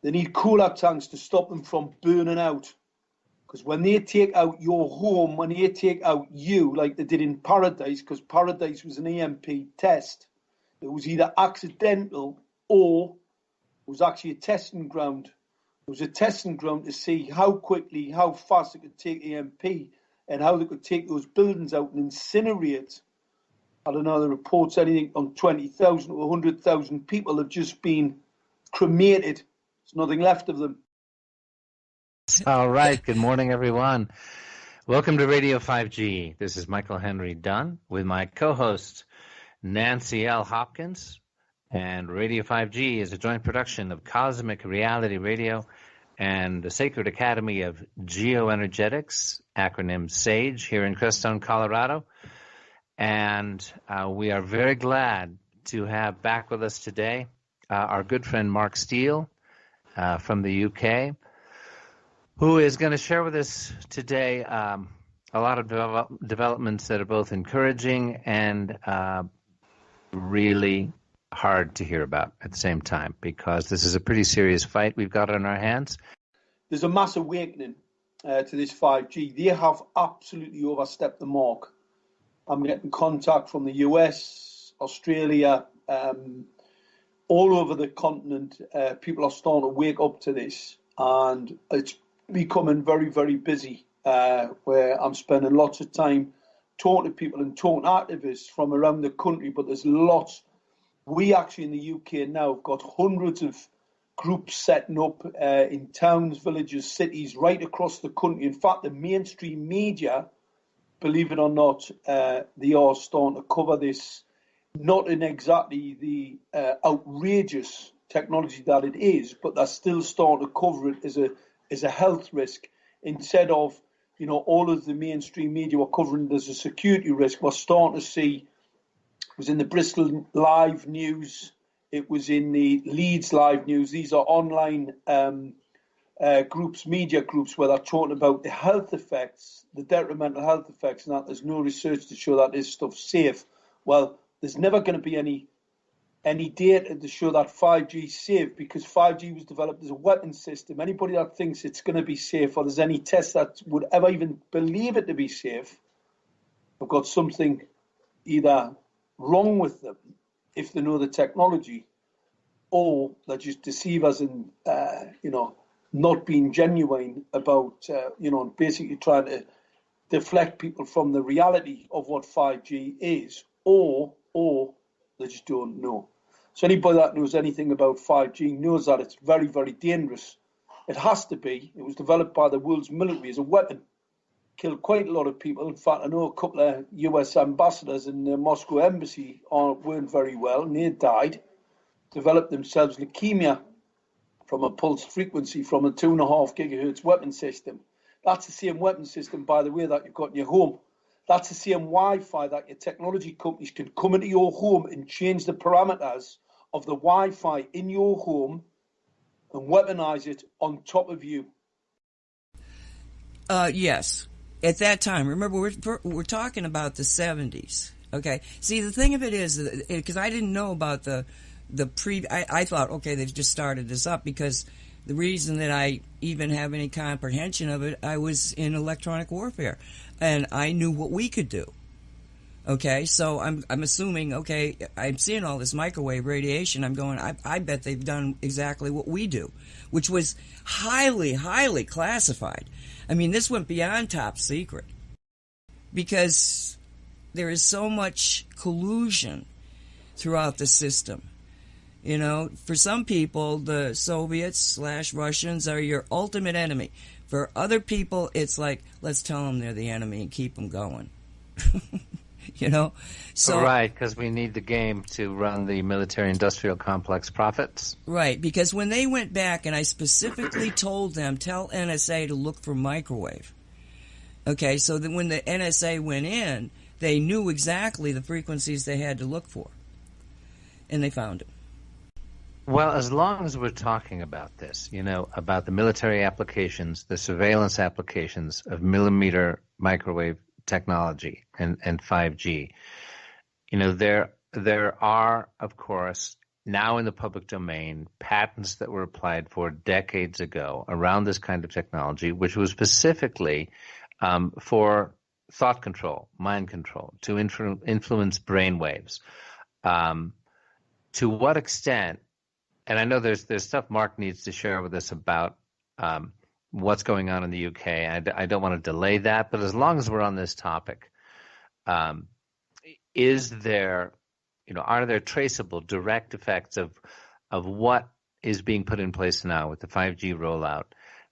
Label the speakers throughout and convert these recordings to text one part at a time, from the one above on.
Speaker 1: They need cooler tanks to stop them from burning out. Because when they take out your home, when they take out you, like they did in Paradise, because Paradise was an EMP test, it was either accidental or it was actually a testing ground. It was a testing ground to see how quickly, how fast it could take EMP and how they could take those buildings out and incinerate. I don't know, the reports anything on 20,000 or 100,000 people have just been cremated. There's nothing left of them.
Speaker 2: All right. Good morning, everyone. Welcome to Radio 5G. This is Michael Henry Dunn with my co-host, Nancy L. Hopkins. And Radio 5G is a joint production of Cosmic Reality Radio and the Sacred Academy of Geoenergetics, acronym SAGE, here in Crestone, Colorado. And we are very glad to have back with us today our good friend Mark Steele from the UK, who is going to share with us today a lot of developments that are both encouraging and really hard to hear about at the same time, because this is a pretty serious fight we've got on our hands.
Speaker 1: There's a mass awakening to this 5G. They have absolutely overstepped the mark. I'm getting contact from the US, Australia, all over the continent. People are starting to wake up to this, and it's becoming very, very busy, where I'm spending lots of time talking to people and talking to activists from around the country, but there's lots. We actually in the UK now have got hundreds of groups setting up in towns, villages, cities, right across the country. In fact, the mainstream media, believe it or not, they are starting to cover this, not in exactly the outrageous technology that it is, but they're still starting to cover it as a health risk, instead of, you know, all of the mainstream media were covering it as a security risk. We're starting to see, it was in the Bristol Live News, it was in the Leeds Live News. These are online groups, media groups, where they're talking about the health effects, the detrimental health effects, and that there's no research to show that this stuff's safe. Well, there's never going to be any data to show that 5G is safe, because 5G was developed as a weapon system. Anybody that thinks it's going to be safe, or there's any test that would ever even believe it to be safe, have got something either wrong with them if they know the technology, or they're just deceivers and, not being genuine about, basically trying to deflect people from the reality of what 5G is, or they just don't know. So anybody that knows anything about 5G knows that it's very, very dangerous. It has to be. It was developed by the world's military as a weapon. Killed quite a lot of people. In fact, I know a couple of US ambassadors in the Moscow embassy weren't very well, and they died. Developed themselves leukemia from a pulsed frequency from a 2.5 gigahertz weapon system. That's the same weapon system, by the way, that you've got in your home. That's the same Wi-Fi that your technology companies can come into your home and change the parameters of the Wi-Fi in your home and weaponize it on top of you.
Speaker 3: Yes. At that time, remember, we're talking about the 70s. Okay. See, the thing of it is, because I didn't know about I thought, okay, they've just started this up, because the reason that I even have any comprehension of it, I was in electronic warfare, and I knew what we could do. Okay, so I'm assuming, okay, I'm seeing all this microwave radiation. I'm going, I bet they've done exactly what we do, which was highly, highly classified. I mean, this went beyond top secret, because there is so much collusion throughout the system. You know, for some people, the Soviets/Russians are your ultimate enemy. For other people, it's like, let's tell them they're the enemy and keep them going. You know? So,
Speaker 2: right, because we need the game to run the military-industrial complex profits.
Speaker 3: Right, because when they went back, and I specifically told them, tell NSA to look for microwave. Okay, so that when the NSA went in, they knew exactly the frequencies they had to look for. And they found it.
Speaker 2: Well, as long as we're talking about this, about the military applications, the surveillance applications of millimeter microwave technology and 5G, there are, of course, now in the public domain, patents that were applied for decades ago around this kind of technology, which was specifically for thought control, mind control, to influence brain waves. To what extent, and I know there's stuff Mark needs to share with us about what's going on in the UK. I don't want to delay that, but as long as we're on this topic, is there, are there traceable direct effects of what is being put in place now with the 5G rollout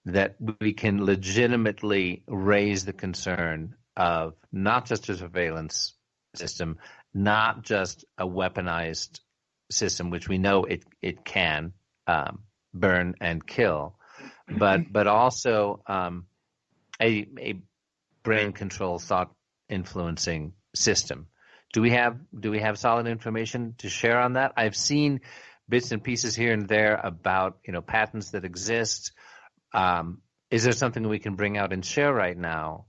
Speaker 2: that we can legitimately raise the concern of not just a surveillance system, not just a weaponized system, which we know it can burn and kill, but also a brain control, thought influencing system. Do we have solid information to share on that? I've seen bits and pieces here and there about patents that exist. Is there something we can bring out and share right now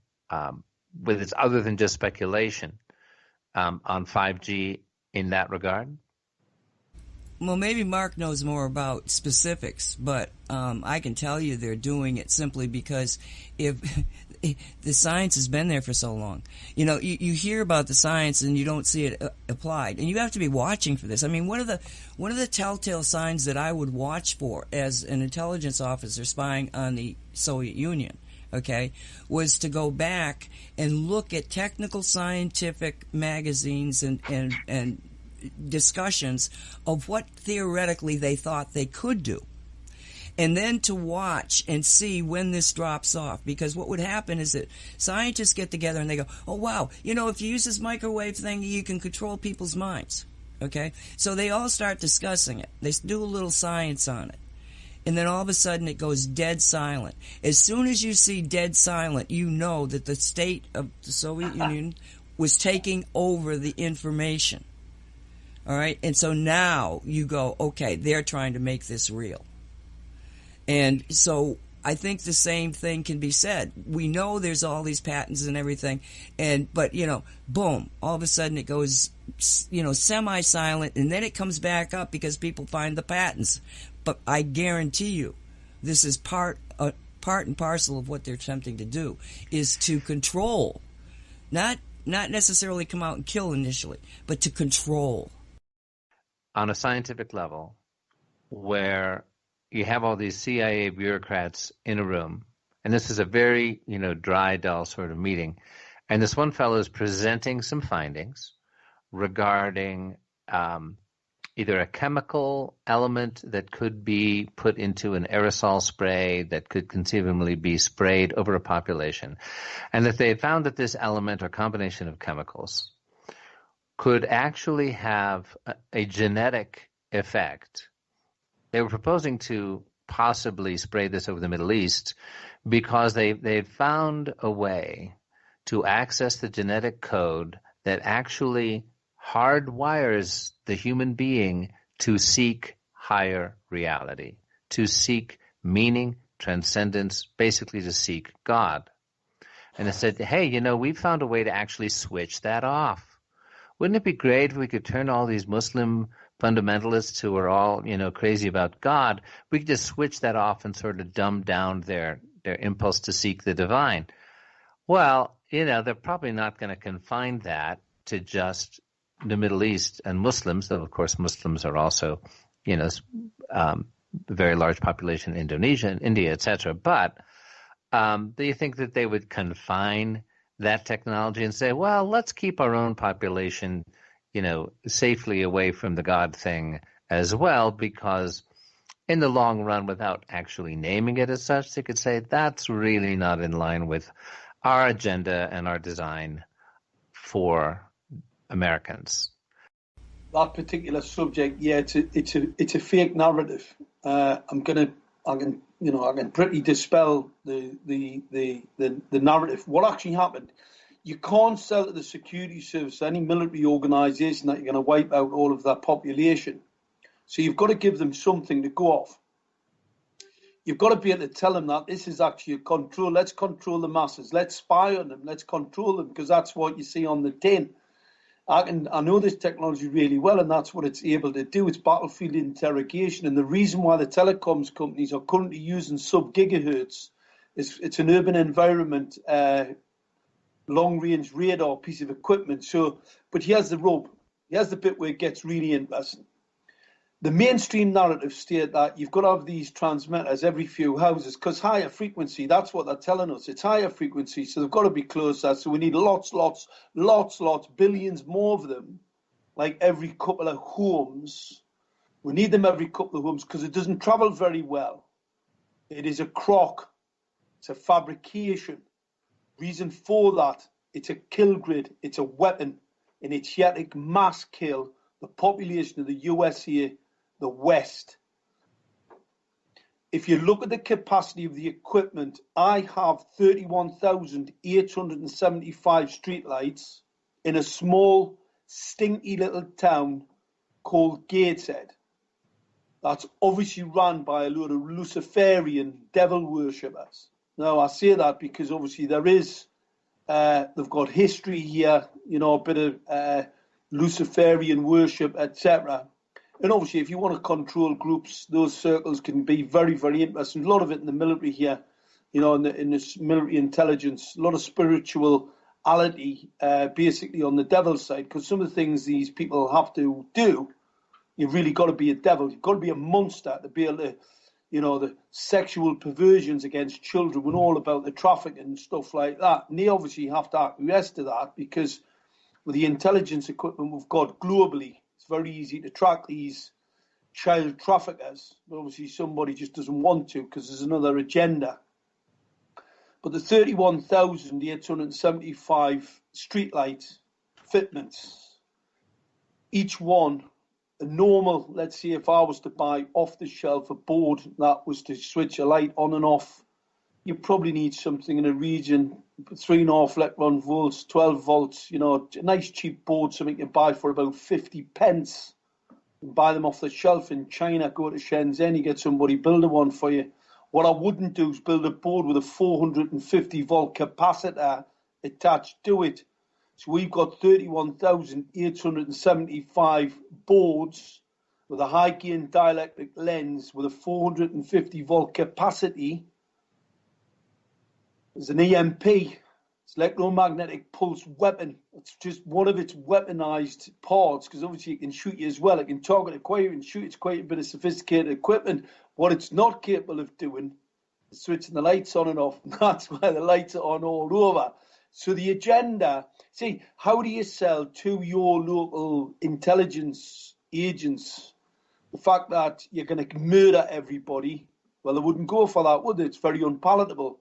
Speaker 2: with it other than just speculation on 5G in that regard?
Speaker 3: Well, maybe Mark knows more about specifics, but I can tell you they're doing it simply because if the science has been there for so long. You hear about the science and you don't see it applied, and you have to be watching for this. I mean, one of the telltale signs that I would watch for as an intelligence officer spying on the Soviet Union, okay, was to go back and look at technical scientific magazines and discussions of what theoretically they thought they could do, and then to watch and see when this drops off. Because what would happen is that scientists get together and they go, oh wow, if you use this microwave thing, you can control people's minds. Okay, so they all start discussing it, they do a little science on it, and then all of a sudden it goes dead silent. As soon as you see dead silent, you know that the state of the Soviet Union was taking over the information. All right, and so now you go, okay, they're trying to make this real. And so I think the same thing can be said. We know there's all these patents and everything, but boom, all of a sudden it goes, semi-silent, and then it comes back up because people find the patents. But I guarantee you, this is part and parcel of what they're attempting to do, is to control, not necessarily come out and kill initially, but to control.
Speaker 2: On a scientific level, where you have all these CIA bureaucrats in a room, and this is a very, dry, dull sort of meeting, and this one fellow is presenting some findings regarding either a chemical element that could be put into an aerosol spray that could conceivably be sprayed over a population, and that they had found that this element or combination of chemicals could actually have a genetic effect. They were proposing to possibly spray this over the Middle East because they had found a way to access the genetic code that actually hardwires the human being to seek higher reality, to seek meaning, transcendence, basically to seek God. And they said, hey, we found a way to actually switch that off. Wouldn't it be great if we could turn all these Muslim fundamentalists who are all, crazy about God, we could just switch that off and sort of dumb down their impulse to seek the divine? Well, they're probably not going to confine that to just the Middle East and Muslims, though of course Muslims are also, a very large population in Indonesia and India, etc. But do you think that they would confine that technology and say, well, let's keep our own population, safely away from the God thing as well, because in the long run, without actually naming it as such, they could say that's really not in line with our agenda and our design for Americans.
Speaker 1: That particular subject, yeah, it's a fake narrative. I can pretty dispel the narrative. What actually happened? You can't sell to the security service, any military organisation, that you're going to wipe out all of that population. So you've got to give them something to go off. You've got to be able to tell them that this is actually a control. Let's control the masses. Let's spy on them. Let's control them, because that's what you see on the tin. I know this technology really well, and that's what it's able to do. It's battlefield interrogation. And the reason why the telecoms companies are currently using sub-gigahertz is it's an urban environment, long-range radar piece of equipment. So, but here's the rub. Here's the bit where it gets really interesting. The mainstream narrative state that you've got to have these transmitters every few houses because higher frequency, that's what they're telling us. It's higher frequency, so they've got to be closer. So we need lots, billions more of them, like every couple of homes. We need them every couple of homes because it doesn't travel very well. It is a crock. It's a fabrication. Reason for that, it's a kill grid. It's a weapon. And it's here to mass kill the population of the USA, the West. If you look at the capacity of the equipment, I have 31,875 streetlights in a small, stinky little town called Gateshead. That's obviously run by a load of Luciferian devil worshippers. Now, I say that because obviously there is, they've got history here, you know, a bit of Luciferian worship, etc. And obviously, if you want to control groups, those circles can be very, very interesting. A lot of it in the military here, you know, in this military intelligence, a lot of spirituality, basically on the devil's side, because some of the things these people have to do, you've really got to be a devil. You've got to be a monster to be able to, you know, the sexual perversions against children and all about the trafficking and stuff like that. And they obviously have to acquiesce to that because with the intelligence equipment we've got globally, it's very easy to track these child traffickers. But obviously somebody just doesn't want to because there's another agenda. But the 31,875 streetlight fitments, each one, a normal, let's say if I was to buy off the shelf a board that was to switch a light on and off, you probably need something in a region, 3.5 electron volts, 12 volts, you know, a nice cheap board, something you buy for about 50 pence. You buy them off the shelf in China, go to Shenzhen, you get somebody build one for you. What I wouldn't do is build a board with a 450 volt capacitor attached to it. So we've got 31,875 boards with a high gain dielectric lens with a 450 volt capacity. There's an EMP, it's electromagnetic pulse weapon. It's just one of its weaponized parts because obviously it can shoot you as well. It can target it quite and shoot. It's quite a bit of sophisticated equipment. What it's not capable of doing is switching the lights on and off. That's why the lights are on all over. So the agenda, see, how do you sell to your local intelligence agents the fact that you're going to murder everybody? Well, they wouldn't go for that, would they? It's very unpalatable.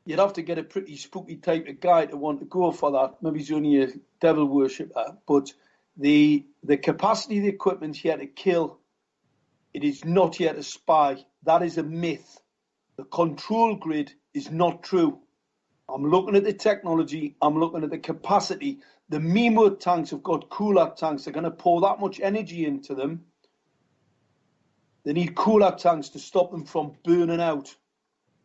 Speaker 1: You'd have to get a pretty spooky type of guy to want to go for that. Maybe he's only a devil worshipper. But the capacity of the equipment here to kill, it is not here to spy. That is a myth. The control grid is not true. I'm looking at the technology. I'm looking at the capacity. The MIMO tanks have got cooler tanks. They're going to pour that much energy into them. They need cooler tanks to stop them from burning out.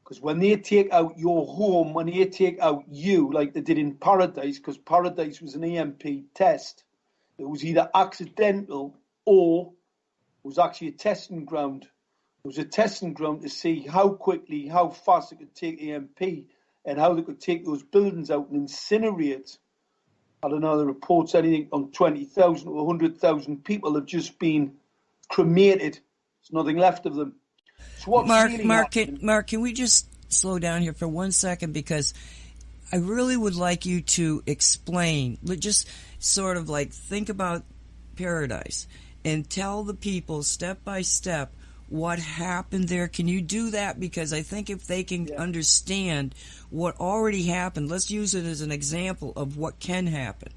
Speaker 1: Because when they take out your home, when they take out you, like they did in Paradise, because Paradise was an EMP test, it was either accidental or it was actually a testing ground. It was a testing ground to see how quickly, how fast it could take EMP and how they could take those buildings out and incinerate. I don't know, the reports anything on 20,000 or 100,000 people have just been cremated. There's nothing left of them. So what's
Speaker 3: Mark, can we just slow down here for 1 second? Because I really would like you to explain, just sort of like think about Paradise and tell the people step by step what happened there. Can you do that? Because I think if they can understand what already happened, let's use it as an example of what can happen.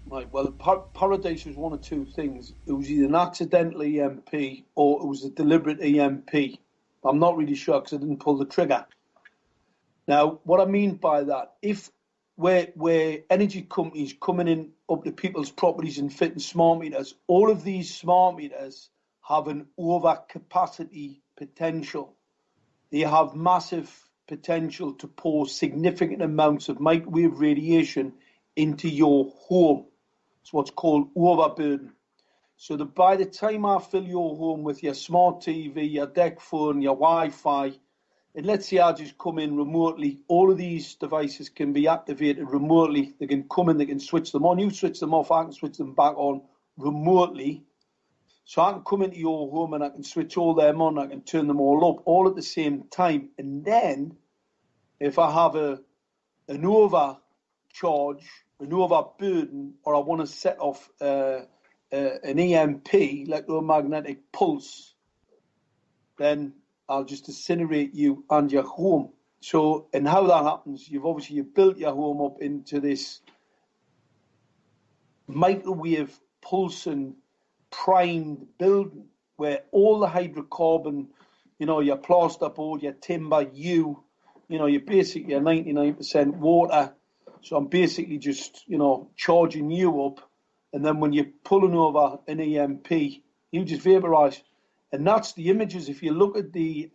Speaker 1: Right, well, Paradise was one of two things. It was either an accidental EMP or it was a deliberate EMP. I'm not really sure because I didn't pull the trigger. Now, what I mean by that, if where energy companies coming in up to people's properties and fitting smart meters, all of these smart meters have an overcapacity potential. They have massive potential to pour significant amounts of microwave radiation into your home. It's what's called overburden. So that by the time I fill your home with your smart TV, your deck phone, your Wi-Fi, and let's say I just come in remotely, all of these devices can be activated remotely. They can come in, they can switch them on. You switch them off, I can switch them back on remotely. So I can come into your home and I can switch all them on, I can turn them all up, all at the same time. And then if I have an overcharge, an overburden, or I want to set off an EMP, electromagnetic pulse, then I'll just incinerate you and your home. So, and how that happens, you've built your home up into this microwave pulsing primed building where all the hydrocarbon, your plasterboard, your timber, you're basically 99% water. So I'm basically just, charging you up. And then when you're pulling over an EMP, you just vaporize. And that's the images. If you look at the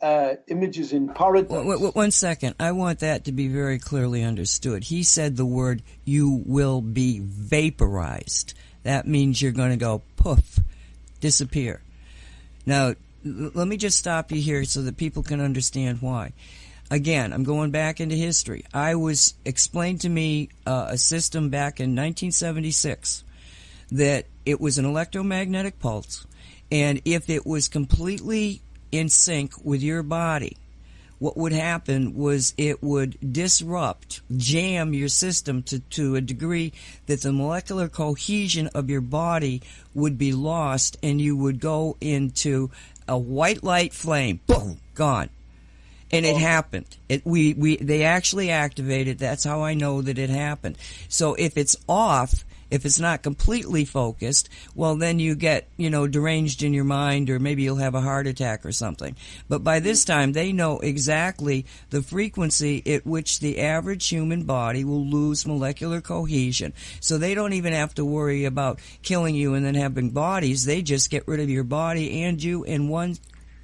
Speaker 1: images in Paradise.
Speaker 3: 1 second. I want that to be very clearly understood. He said the word, you will be vaporized. That means you're going to go poof, disappear. Now, let me just stop you here so that people can understand why. Again, I'm going back into history. I was explained to me a system back in 1976 that it was an electromagnetic pulse, and if it was completely in sync with your body, what would happen was it would disrupt, jam your system to a degree that the molecular cohesion of your body would be lost, and you would go into a white light flame. Boom, gone. And it happened. They actually activated. That's how I know that it happened. So if it's off, if it's not completely focused, well, then you get, deranged in your mind, or maybe you'll have a heart attack or something. But by this time, they know exactly the frequency at which the average human body will lose molecular cohesion. So they don't even have to worry about killing you and then having bodies. They just get rid of your body and you in one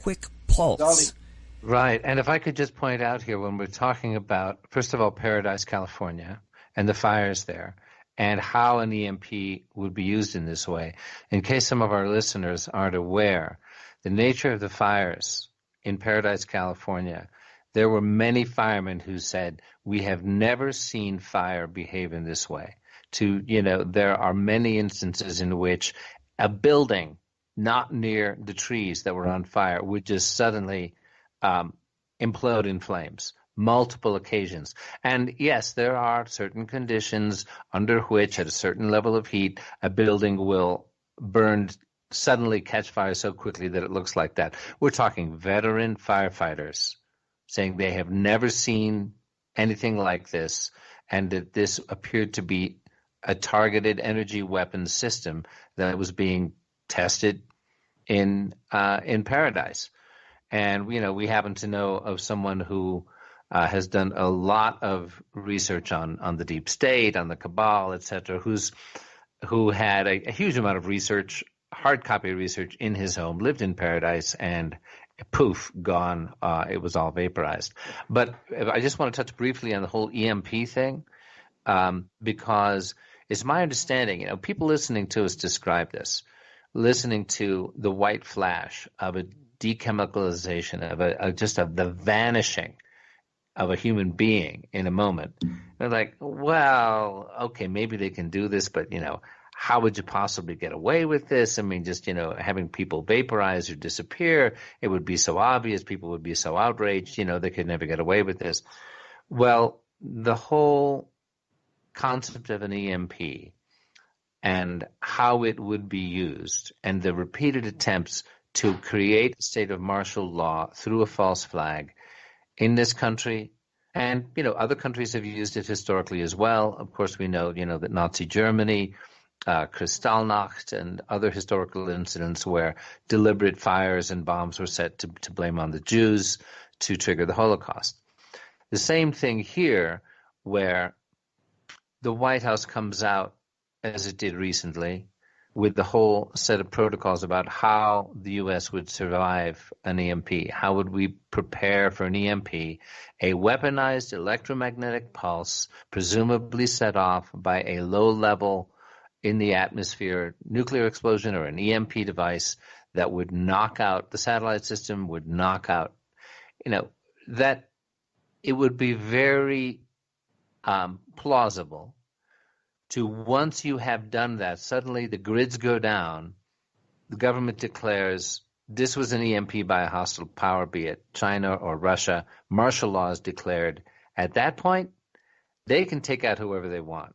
Speaker 3: quick pulse.
Speaker 2: Right. And if I could just point out here, when we're talking about, first of all, Paradise, California, and the fires there, and how an EMP would be used in this way. In case some of our listeners aren't aware, the nature of the fires in Paradise, California, there were many firemen who said, we have never seen fire behave in this way. There are many instances in which a building not near the trees that were on fire would just suddenly implode in flames. Multiple occasions. And yes, there are certain conditions under which at a certain level of heat, a building will suddenly catch fire so quickly that it looks like that. We're talking veteran firefighters saying they have never seen anything like this, and that this appeared to be a targeted energy weapons system that was being tested in Paradise. And, we happen to know of someone who has done a lot of research on the deep state, on the cabal, etc., who had a huge amount of research, hard copy research in his home, lived in Paradise, and poof, gone. It was all vaporized. But I just want to touch briefly on the whole EMP thing, because it's my understanding, people listening to us describe this, listening to the white flash of a dechemicalization, of the vanishing of a human being in a moment. They're like, well, okay, maybe they can do this, but, how would you possibly get away with this? I mean, just, having people vaporize or disappear, it would be so obvious. People would be so outraged, they could never get away with this. Well, the whole concept of an EMP and how it would be used, and the repeated attempts to create a state of martial law through a false flag in this country, and other countries have used it historically as well. Of course, we know that Nazi Germany, Kristallnacht, and other historical incidents where deliberate fires and bombs were set to blame on the Jews to trigger the Holocaust. The same thing here, where the White House comes out, as it did recently, with the whole set of protocols about how the U.S. would survive an EMP. How would we prepare for an EMP, a weaponized electromagnetic pulse, presumably set off by a low-level in the atmosphere nuclear explosion or an EMP device that would knock out the satellite system, would knock out, that it would be very plausible to, once you have done that, suddenly the grids go down, the government declares this was an EMP by a hostile power, be it China or Russia, martial law is declared. At that point, they can take out whoever they want.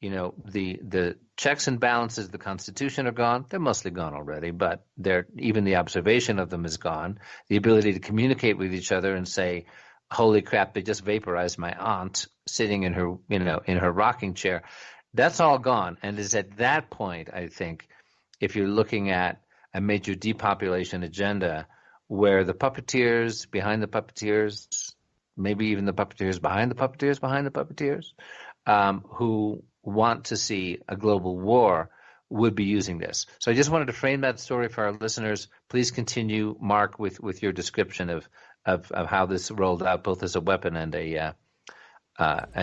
Speaker 2: The checks and balances of the Constitution are gone. They're mostly gone already, but even the observation of them is gone. The ability to communicate with each other and say, holy crap, they just vaporized my aunt sitting in her, in her rocking chair. That's all gone. And it's at that point, I think, if you're looking at a major depopulation agenda where the puppeteers behind the puppeteers, maybe even the puppeteers behind the puppeteers behind the puppeteers, who want to see a global war would be using this. So I just wanted to frame that story for our listeners. Please continue, Mark, with your description of how this rolled out, both as a weapon and an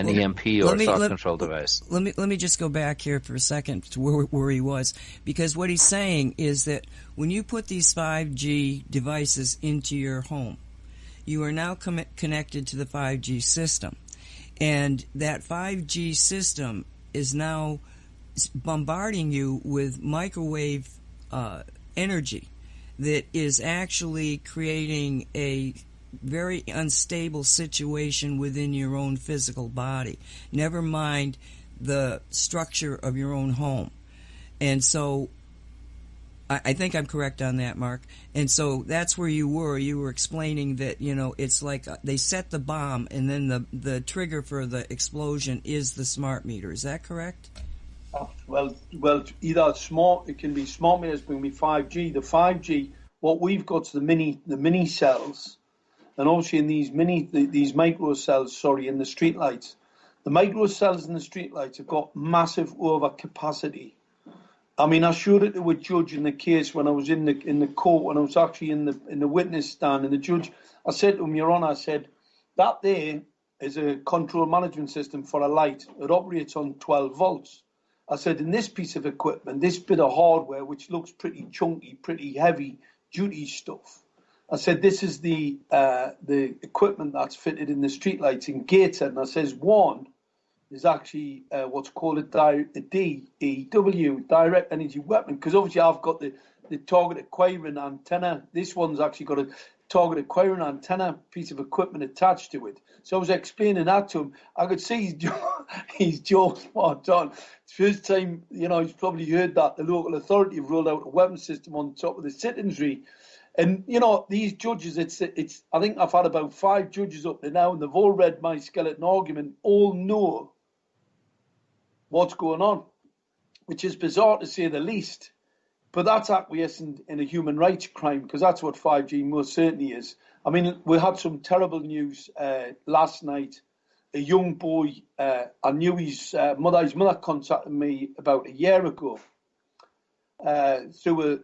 Speaker 2: EMP or thought control device.
Speaker 3: Let me just go back here for a second to where he was, because what he's saying is that when you put these 5G devices into your home, you are now connected to the 5G system, and that 5G system is now bombarding you with microwave energy that is actually creating a very unstable situation within your own physical body, never mind the structure of your own home. And so I think I'm correct on that, Mark. And so that's where you were explaining that, it's like they set the bomb and then the trigger for the explosion is the smart meter. Is that correct?
Speaker 1: Well, either it can be smart meters, but it can be 5G. The 5G, what we've got is the mini cells. And obviously in these micro cells, in the streetlights, the micro cells in the streetlights have got massive overcapacity. I mean, I showed it to a judge in the case when I was in the court, when I was actually in the witness stand, and the judge, I said to him, Your Honour, I said, that there is a control management system for a light. It operates on 12 volts. I said, in this piece of equipment, this bit of hardware, which looks pretty chunky, pretty heavy duty stuff, I said, this is the equipment that's fitted in the streetlights in Gateshead. And I says, one is actually what's called a DEW, direct energy weapon, because obviously I've got the target acquiring antenna. This one's actually got a target acquiring antenna piece of equipment attached to it. So I was explaining that to him. I could see his jaw spot on. It's the first time, he's probably heard that the local authority have rolled out a weapon system on top of the citizenry. And, these judges, it's. I think I've had about 5 judges up there now, and they've all read my skeleton argument, all know what's going on, which is bizarre to say the least. But that's acquiescing in a human rights crime, because that's what 5G most certainly is. I mean, we had some terrible news last night. A young boy, I knew his mother contacted me about a year ago. Through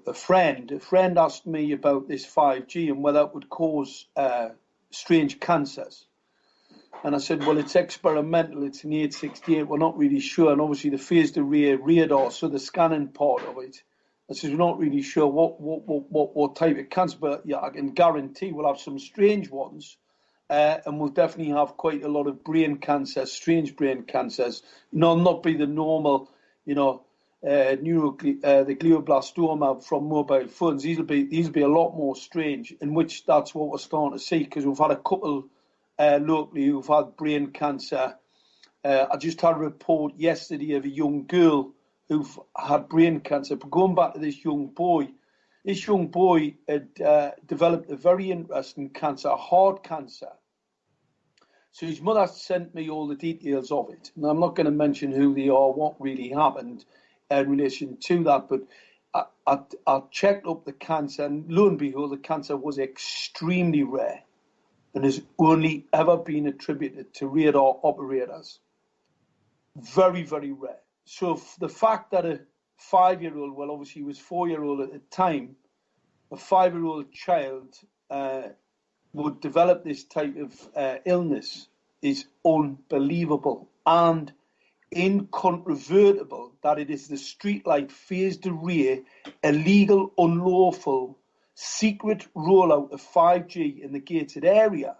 Speaker 1: a friend. A friend asked me about this 5G and whether it would cause strange cancers. And I said, well, it's experimental. It's an 868. We're not really sure. And obviously the phased array radar, so the scanning part of it. I said, we're not really sure what type of cancer, but yeah, I can guarantee we'll have some strange ones. And we'll definitely have quite a lot of brain cancers, strange brain cancers. Not be the normal, the glioblastoma from mobile phones. These will be a lot more strange, in which that's what we're starting to see, because we've had a couple locally who've had brain cancer. I just had a report yesterday of a young girl who've had brain cancer. But going back to this young boy had developed a very interesting cancer, a heart cancer. So his mother sent me all the details of it. And I'm not going to mention who they are, what really happened in relation to that, but I checked up the cancer, and lo and behold, the cancer was extremely rare and has only ever been attributed to radar operators. Very, very rare. So the fact that a 5-year-old, well, obviously he was 4-year-old at the time, a 5-year-old child would develop this type of illness is unbelievable and incontrovertible that it is the streetlight phased array, illegal, unlawful, secret rollout of 5G in the gated area.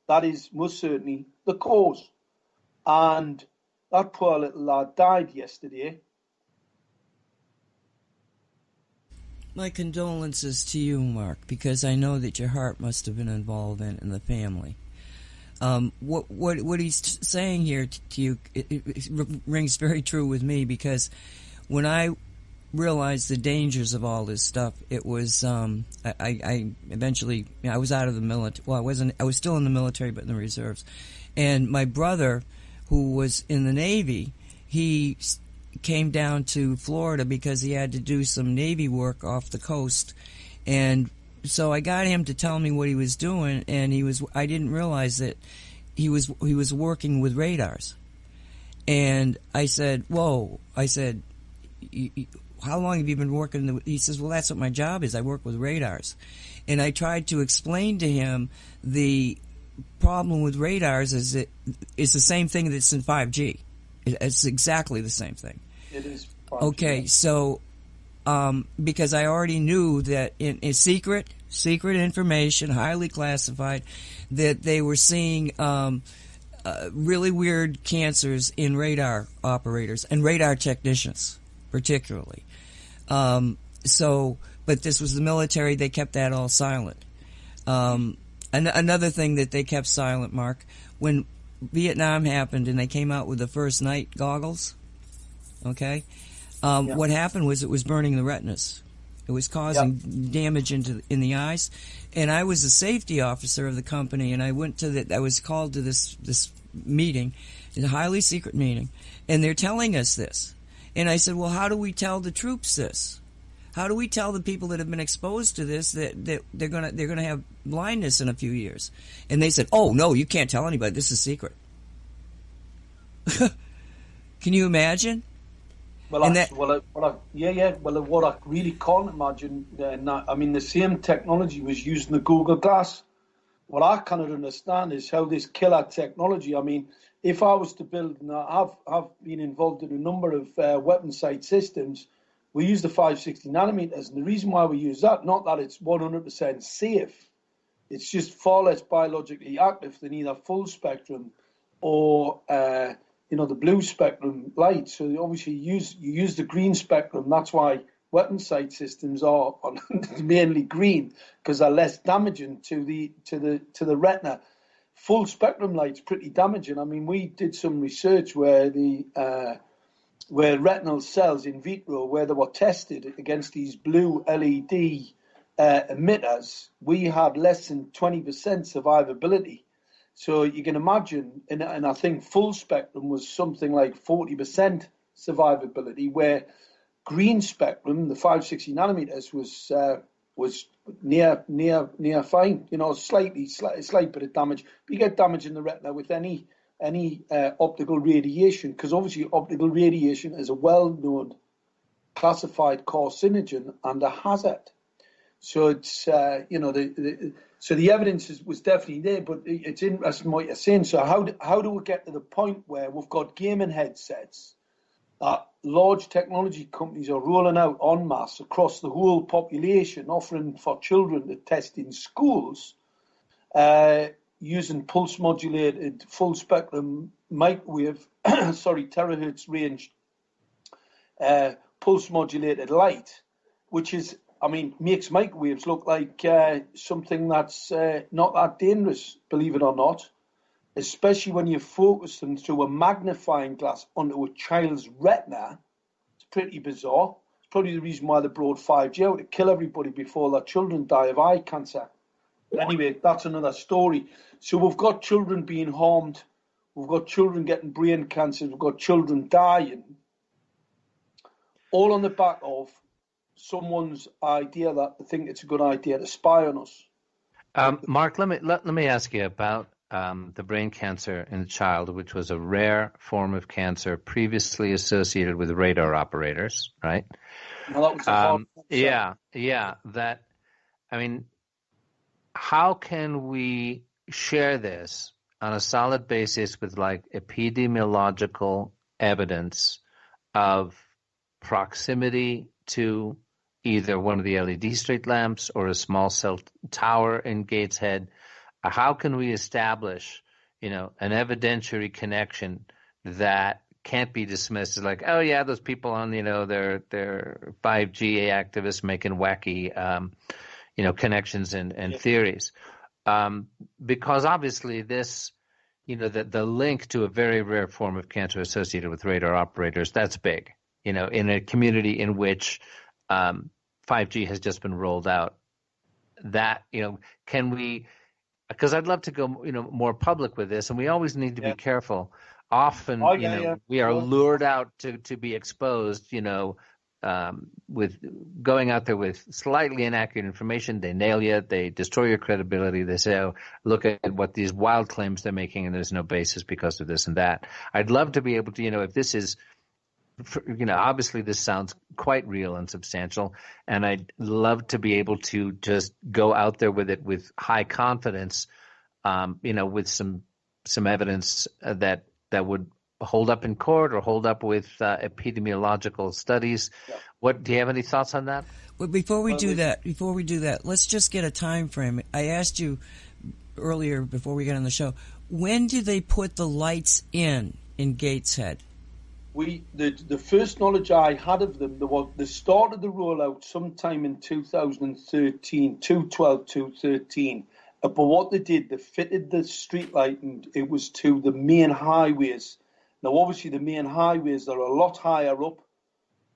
Speaker 1: That is most certainly the cause. And that poor little lad died yesterday.
Speaker 3: My condolences to you, Mark, because I know that your heart must have been involved in the family. What he's saying here to you, it rings very true with me, because when I realized the dangers of all this stuff, it was I eventually, I was out of the military. Well, I was still in the military, but in the reserves. And my brother, who was in the Navy, he came down to Florida because he had to do some Navy work off the coast, and so I got him to tell me what he was doing, and I didn't realize that he was working with radars. And I said, "Whoa!" I said, "How long have you been working?" He says, "Well, that's what my job is. I work with radars." And I tried to explain to him the problem with radars is it's the same thing that's in 5G. It's exactly the same thing.
Speaker 1: It is 5G.
Speaker 3: Okay, so because I already knew that in secret information, highly classified, that they were seeing really weird cancers in radar operators and radar technicians, particularly. But this was the military; they kept that all silent. Another thing that they kept silent, Mark, when Vietnam happened and they came out with the first night goggles, okay? What happened was it was burning the retinas. It was causing damage in the eyes. And I was a safety officer of the company, and I was called to this meeting, a highly secret meeting, and they're telling us this. And I said, well, how do we tell the troops this? How do we tell the people that have been exposed to this that they're gonna have blindness in a few years? And they said, oh no, you can't tell anybody. This is secret. Can you imagine?
Speaker 1: Well, what I really can't imagine, the same technology was used in the Google Glass. What I cannot understand is how this killer technology, if I was to build, and I've been involved in a number of weapon sight systems, we use the 560 nanometers. And the reason why we use that, not that it's 100% safe, it's just far less biologically active than either full spectrum or the blue spectrum light. So obviously you use the green spectrum. That's why weapon sight systems are mainly green, because they're less damaging to the retina. Full spectrum light's pretty damaging. We did some research where where retinal cells in vitro, where they were tested against these blue LED emitters, we had less than 20% survivability. So you can imagine, and I think full spectrum was something like 40% survivability, where green spectrum, the 560 nanometers, was near fine. Slight bit of damage. But you get damage in the retina with any optical radiation, because obviously optical radiation is a well-known classified carcinogen and a hazard. So it's so the evidence was definitely there, but it's interesting what you're saying. So how do we get to the point where we've got gaming headsets that large technology companies are rolling out en masse across the whole population, offering for children to test in schools, using pulse-modulated full-spectrum microwave, terahertz range pulse-modulated light, which is, makes microwaves look like something that's not that dangerous, believe it or not, especially when you focus them through a magnifying glass onto a child's retina. It's pretty bizarre. It's probably the reason why they brought 5G out, to kill everybody before their children die of eye cancer. But anyway, that's another story. So we've got children being harmed. We've got children getting brain cancer. We've got children dying. All on the back of someone's idea that they think it's a good idea to spy on us.
Speaker 2: Mark, let me ask you about the brain cancer in the child, which was a rare form of cancer previously associated with radar operators, right?
Speaker 1: Well, that was a hard
Speaker 2: Yeah. That, I mean, how can we share this on a solid basis with like epidemiological evidence of proximity to either one of the LED street lamps or a small cell tower in Gateshead? How can we establish, an evidentiary connection that can't be dismissed as like, oh yeah, those people on, they're 5G activists making wacky, connections and theories. Because obviously this, the link to a very rare form of cancer associated with radar operators, that's big, in a community in which 5G has just been rolled out. That, can we, because I'd love to go, more public with this, and we always need to be careful. Often, we are lured out to be exposed, with going out there with slightly inaccurate information. They nail you. They destroy your credibility. They say, oh, look at what these wild claims they're making, and there's no basis because of this and that. I'd love to be able to, if this is, obviously this sounds quite real and substantial, and I'd love to be able to just go out there with it with high confidence, with some evidence that would hold up in court or hold up with epidemiological studies. Yeah. Do you have any thoughts on that?
Speaker 3: Well, before we do that, let's just get a time frame. I asked you earlier before we got on the show, when did they put the lights in Gateshead?
Speaker 1: The first knowledge I had of them, they started the rollout sometime in 2013, 2012, 2013. But what they did, they fitted the street light, and it was to the main highways. Now, obviously, the main highways are a lot higher up,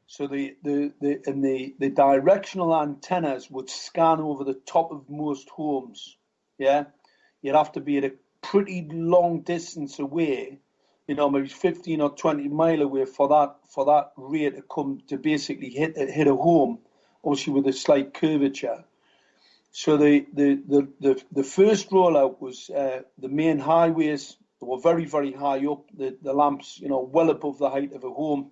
Speaker 1: so the directional antennas would scan over the top of most homes. Yeah, you'd have to be at a pretty long distance away, maybe 15 or 20 mile away for that ray to come to basically hit a home, obviously with a slight curvature. So the first rollout was the main highways. They were very, very high up, the lamps, well above the height of a home.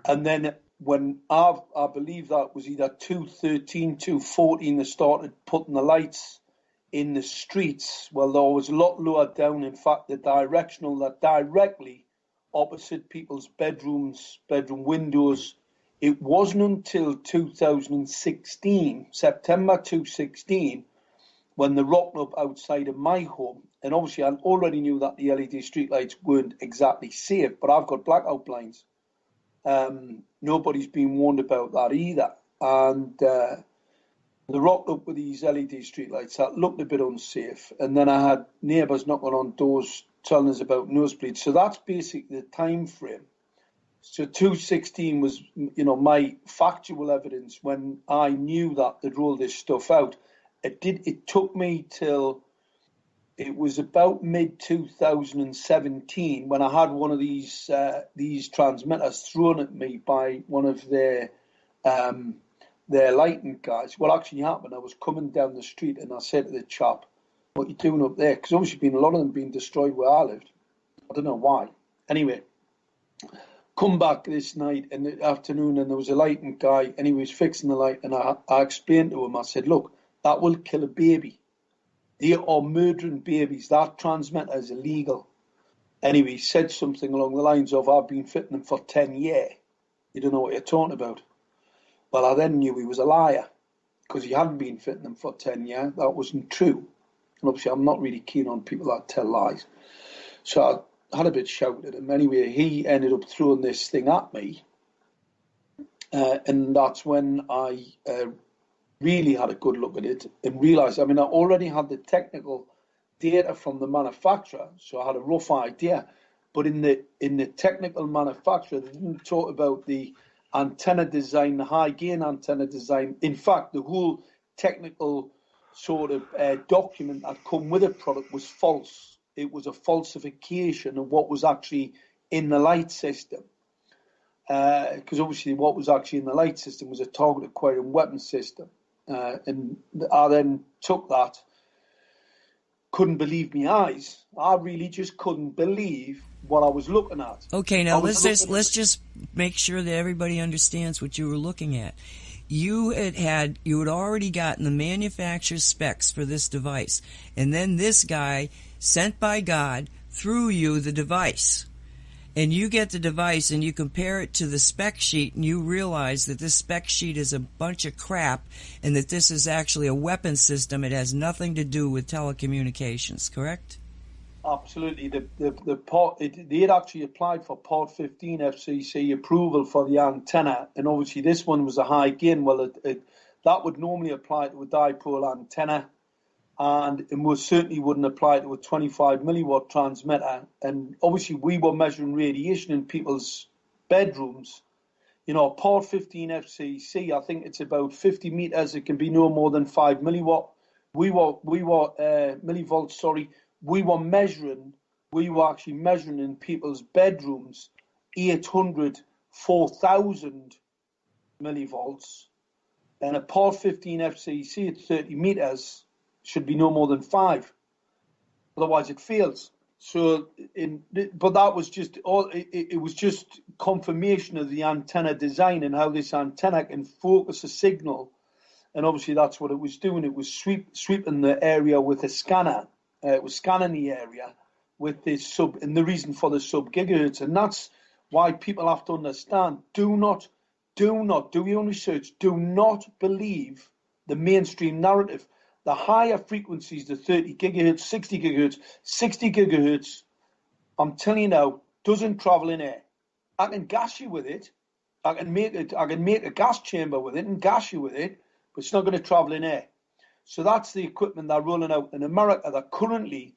Speaker 1: And then when I believe that was either 2013, 2014, they started putting the lights in the streets. Well, there was a lot lower down. In fact, the directional that directly opposite people's bedrooms, bedroom windows. It wasn't until 2016, September 2016, when they rocked up outside of my home. And obviously, I already knew that the LED streetlights weren't exactly safe, but I've got blackout blinds. Nobody's been warned about that either. And they rocked up with these LED streetlights that looked a bit unsafe. And then I had neighbours knocking on doors telling us about nosebleeds. So that's basically the time frame. So 2016 was, my factual evidence when I knew that they'd rolled this stuff out. It took me till it was about mid-2017 when I had one of these transmitters thrown at me by one of their lighting guys. What actually happened, I was coming down the street and I said to the chap, "What are you doing up there?" Because obviously a lot of them being destroyed where I lived. I don't know why. Anyway, come back this night in the afternoon and there was a lighting guy and he was fixing the light, and I explained to him, I said, "Look, that will kill a baby. They are murdering babies. That transmitter is illegal." Anyway, he said something along the lines of, "I've been fitting them for 10 years. You don't know what you're talking about." Well, I then knew he was a liar because he hadn't been fitting them for 10 years. That wasn't true. And obviously, I'm not really keen on people that tell lies. So I had a bit shouted at him. Anyway, he ended up throwing this thing at me. And that's when I really had a good look at it and realised, I already had the technical data from the manufacturer, so I had a rough idea. But in the technical manufacturer, they didn't talk about the antenna design, the high gain antenna design. In fact, the whole technical sort of document that come with the product was false. It was a falsification of what was actually in the light system. Because obviously what was actually in the light system was a target acquiring weapon system. And I then took that couldn't believe my eyes. I really just couldn't believe what I was looking at.
Speaker 3: Okay, now let's just make sure that everybody understands what you were looking at. You had already gotten the manufacturer's specs for this device, and then this guy, sent by God, threw you the device. And you get the device and you compare it to the spec sheet, and you realize that this spec sheet is a bunch of crap and that this is actually a weapon system. It has nothing to do with telecommunications, correct?
Speaker 1: Absolutely. They had actually applied for Part 15 FCC approval for the antenna, and obviously this one was a high gain. Well, that would normally apply to a dipole antenna, and it most certainly wouldn't apply to a 25 milliwatt transmitter. And obviously we were measuring radiation in people's bedrooms. You know, Part 15 FCC, I think it's about 50 meters. It can be no more than 5 milliwatt. We were millivolts, sorry. We were actually measuring in people's bedrooms 800, 4,000 millivolts. And a Part 15 FCC at 30 meters should be no more than 5. Otherwise it fails. So, but that was just it was just confirmation of the antenna design and how this antenna can focus a signal. And obviously that's what it was doing. It was sweeping the area with a scanner. It was scanning the area with this and the reason for the sub-gigahertz. And that's why people have to understand, do not do your own research. Do not believe the mainstream narrative. The higher frequencies, the 30 gigahertz, 60 gigahertz, I'm telling you now, doesn't travel in air. I can gas you with it. I can make a gas chamber with it and gas you with it, but it's not going to travel in air. So that's the equipment they're rolling out in America. They're currently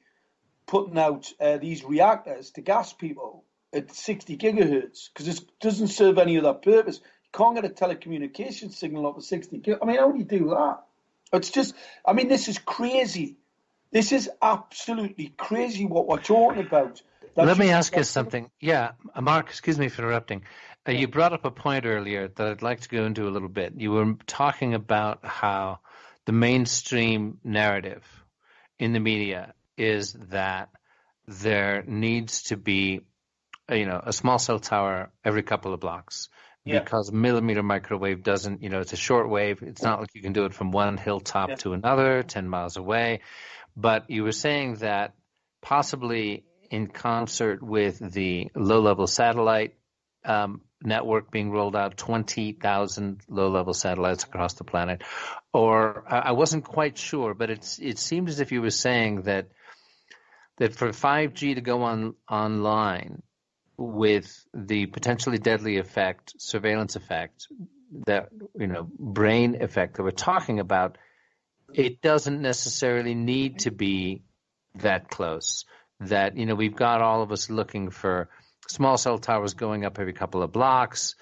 Speaker 1: putting out these reactors to gas people at 60 gigahertz because it doesn't serve any other purpose. You can't get a telecommunications signal up to 60 gigahertz. I mean, how do you do that? It's just, I mean, this is crazy. This is absolutely crazy what we're talking about.
Speaker 2: Let me ask you something. Yeah, Mark, excuse me for interrupting. You brought up a point earlier that I'd like to go into a little bit. You were talking about how the mainstream narrative in the media is that there needs to be, a small cell tower every couple of blocks because millimeter microwave doesn't, it's a short wave. It's not like you can do it from one hilltop to another, 10 miles away. But you were saying that possibly in concert with the low-level satellite network being rolled out, 20,000 low-level satellites across the planet, or I wasn't quite sure, but it seemed as if you were saying that for 5G to go online with the potentially deadly effect, surveillance effect, that brain effect that we're talking about, it doesn't necessarily need to be that close. That we've got all of us looking for small cell towers going up every couple of blocks.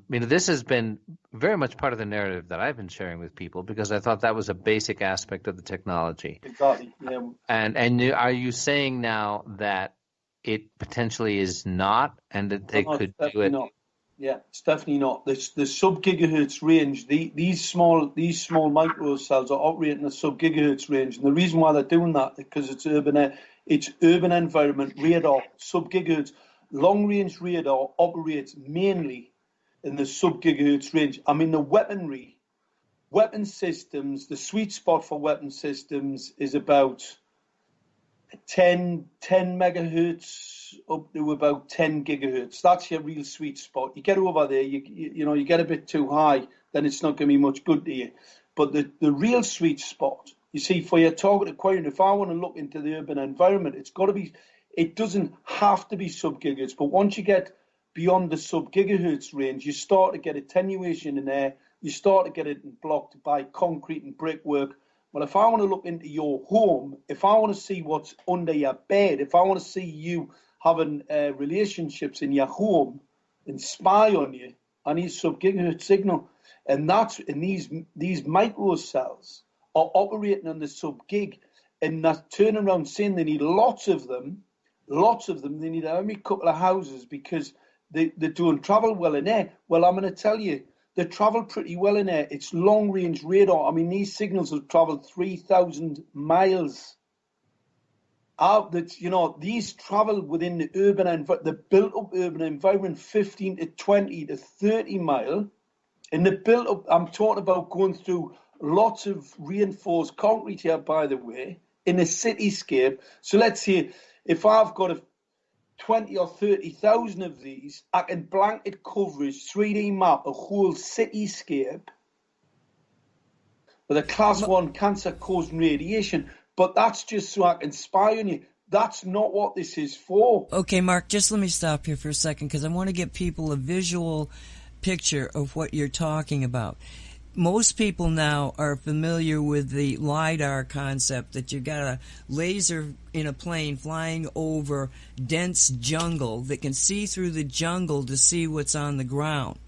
Speaker 2: This has been very much part of the narrative that I've been sharing with people because I thought that was a basic aspect of the technology.
Speaker 1: Exactly. Yeah.
Speaker 2: And are you saying now that it potentially is not, and that they could do it?
Speaker 1: Not. Yeah, it's definitely not. The sub-gigahertz range, these small micro cells are operating a sub-gigahertz range, and the reason why they're doing that is because it's urban environment radar. Sub-gigahertz long-range radar operates mainly in the sub-gigahertz range. I mean, the weapon systems, the sweet spot for weapon systems is about 10 megahertz up to about 10 gigahertz. That's your real sweet spot. You get over there, you get a bit too high, then it's not going to be much good to you. But the real sweet spot, you see, for your target acquiring, if I want to look into the urban environment, it doesn't have to be sub-gigahertz, but once you get beyond the sub-gigahertz range, you start to get attenuation in there, you start to get it blocked by concrete and brickwork. Well, if I want to look into your home, if I want to see what's under your bed, if I want to see you having relationships in your home and spy on you, I need sub-gigahertz signal. And these micro cells are operating on the sub-gig, and they're turning around saying they need lots of them. They need every couple of houses because they don't travel well in air. Well, I'm going to tell you, they travel pretty well in air. It's long-range radar. I mean, these signals have traveled 3,000 miles these travel within the the built-up urban environment, 15 to 20 to 30 mile. In the built-up, I'm talking about going through lots of reinforced concrete here, by the way, in a cityscape. So let's say if I've got 20 or 30,000 of these, I can blanket coverage, 3D map a whole cityscape with a class 1 cancer-causing radiation. But that's just so I can spy on you. That's not what this is for.
Speaker 3: Okay, Mark, just let me stop here for a second because I want to give people a visual picture of what you're talking about. Most people now are familiar with the LiDAR concept, that you've got a laser in a plane flying over dense jungle that can see through the jungle to see what's on the ground.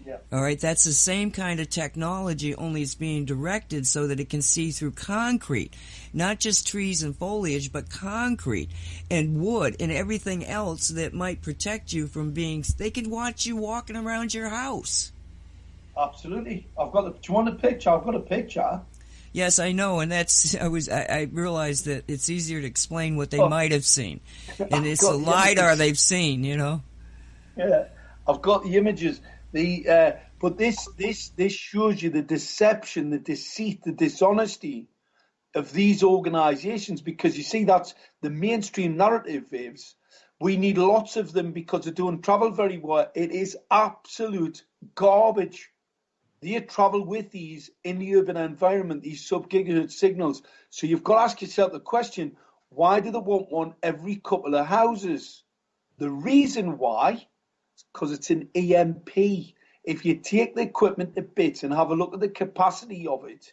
Speaker 1: Yeah.
Speaker 3: All right, that's the same kind of technology, only it's being directed so that it can see through concrete, not just trees and foliage, but concrete and wood and everything else that might protect you from being. They can watch you walking around your house.
Speaker 1: Absolutely. Do you want a picture? I've got a picture.
Speaker 3: Yes, I know, and I realized that it's easier to explain what they might have seen, and it's the LiDAR they've seen, Yeah,
Speaker 1: I've got the images. But this shows you the deception, the deceit, the dishonesty of these organisations, because you see that's the mainstream narrative is we need lots of them because they don't travel very well. It is absolute garbage. They travel with these in the urban environment, these sub-gigahertz signals. So you've got to ask yourself the question, why do they want one every couple of houses? The reason why is because it's an EMP. If you take the equipment to bits and have a look at the capacity of it,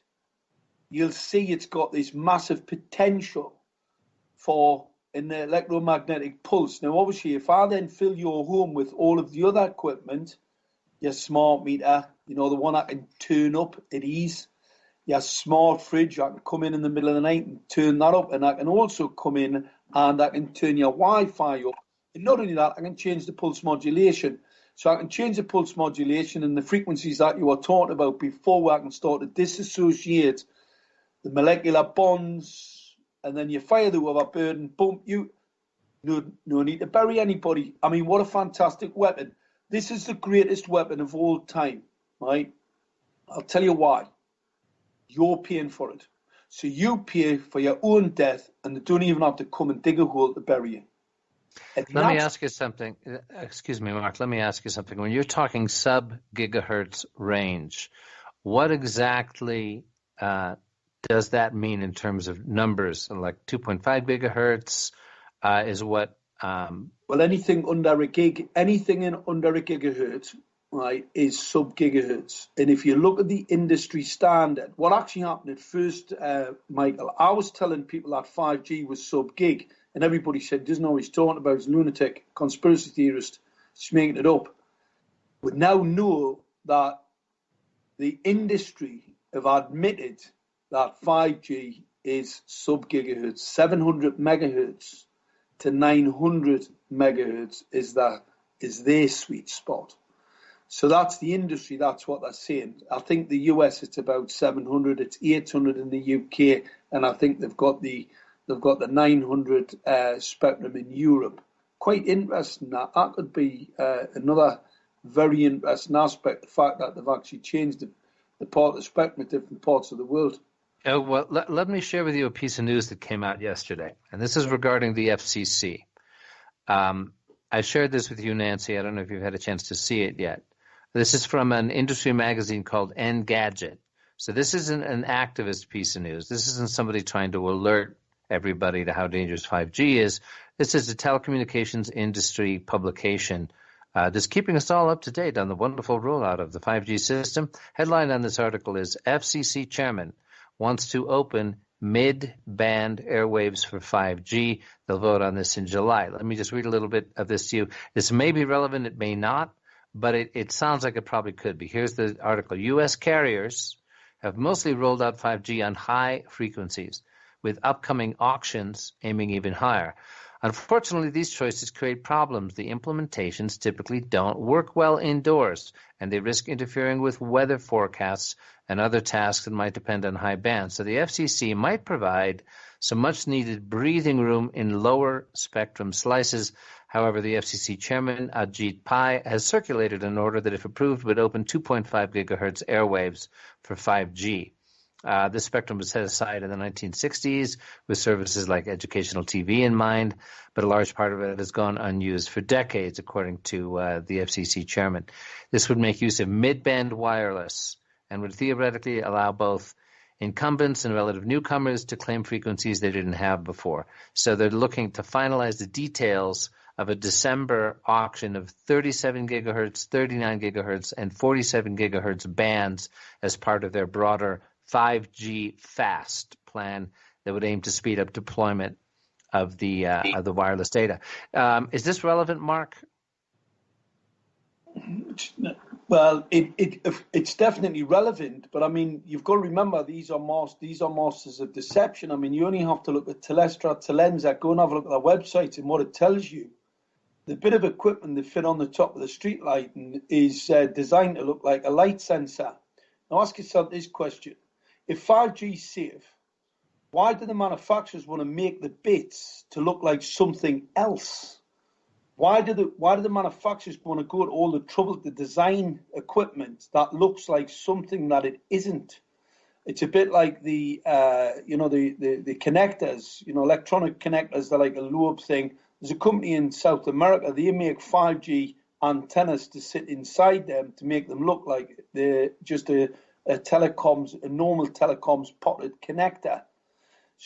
Speaker 1: you'll see it's got this massive potential for an electromagnetic pulse. Now, obviously, if I then fill your home with all of the other equipment, your smart meter, the one I can turn up at ease, your smart fridge, I can come in the middle of the night and turn that up, and I can also come in and I can turn your Wi-Fi up. And not only that, I can change the pulse modulation. So I can change the pulse modulation and the frequencies that you were talking about before, where I can start to disassociate the molecular bonds, and then you fire the overburden, boom, no need to bury anybody. I mean, what a fantastic weapon. This is the greatest weapon of all time, right? I'll tell you why. You're paying for it. So you pay for your own death, and they don't even have to come and dig a hole to bury you.
Speaker 2: Let me ask you something. Excuse me, Mark. Let me ask you something. When you're talking sub-gigahertz range, what exactly does that mean in terms of numbers? Like 2.5 gigahertz is what?
Speaker 1: Well, anything under a gigahertz, right, is sub-gigahertz. And if you look at the industry standard, what actually happened at first, Michael, I was telling people that 5G was sub-gig. And everybody said, doesn't know what he's talking about, he's a lunatic, conspiracy theorist, he's making it up. We now know that the industry have admitted that 5G is sub-gigahertz. 700 megahertz to 900 megahertz is their sweet spot. So that's the industry, that's what they're saying. I think the US, it's about 700, it's 800 in the UK, and I think they've got the 900 spectrum in Europe. Quite interesting. That could be another very interesting aspect, the fact that they've actually changed the part of the spectrum at different parts of the world.
Speaker 2: Oh, well, let me share with you a piece of news that came out yesterday, and this is regarding the FCC. I shared this with you, Nancy. I don't know if you've had a chance to see it yet. This is from an industry magazine called Engadget. So this isn't an activist piece of news. This isn't somebody trying to alert everybody to how dangerous 5G is. This is a telecommunications industry publication that's keeping us all up to date on the wonderful rollout of the 5G system. Headline on this article is FCC Chairman wants to open mid-band airwaves for 5G. They'll vote on this in July. Let me just read a little bit of this to you. This may be relevant, it may not, but it sounds like it probably could be. Here's the article. U.S. carriers have mostly rolled out 5G on high frequencies, with upcoming auctions aiming even higher. Unfortunately, these choices create problems. The implementations typically don't work well indoors, and they risk interfering with weather forecasts and other tasks that might depend on high bands. So the FCC might provide some much-needed breathing room in lower spectrum slices. However, the FCC chairman, Ajit Pai, has circulated an order that, if approved, would open 2.5 gigahertz airwaves for 5G. This spectrum was set aside in the 1960s with services like educational TV in mind, but a large part of it has gone unused for decades, according to the FCC chairman. This would make use of mid-band wireless and would theoretically allow both incumbents and relative newcomers to claim frequencies they didn't have before. So they're looking to finalize the details of a December auction of 37 gigahertz, 39 gigahertz, and 47 gigahertz bands as part of their broader 5G fast plan that would aim to speed up deployment of the wireless data. Is this relevant, Mark?
Speaker 1: Well, it's definitely relevant, but I mean, you've got to remember these are masters of deception. I mean, you only have to look at Telestra, Telenza, go and have a look at their website and what it tells you. The bit of equipment that fit on the top of the street light is designed to look like a light sensor. Now ask yourself this question. If 5G is safe, why do the manufacturers want to make the bits to look like something else? Why do the manufacturers want to go to all the trouble to design equipment that looks like something that it isn't? It's a bit like the connectors, electronic connectors. They're like a lobe thing. There's a company in South America. They make 5G antennas to sit inside them to make them look like they're just a normal telecoms potted connector.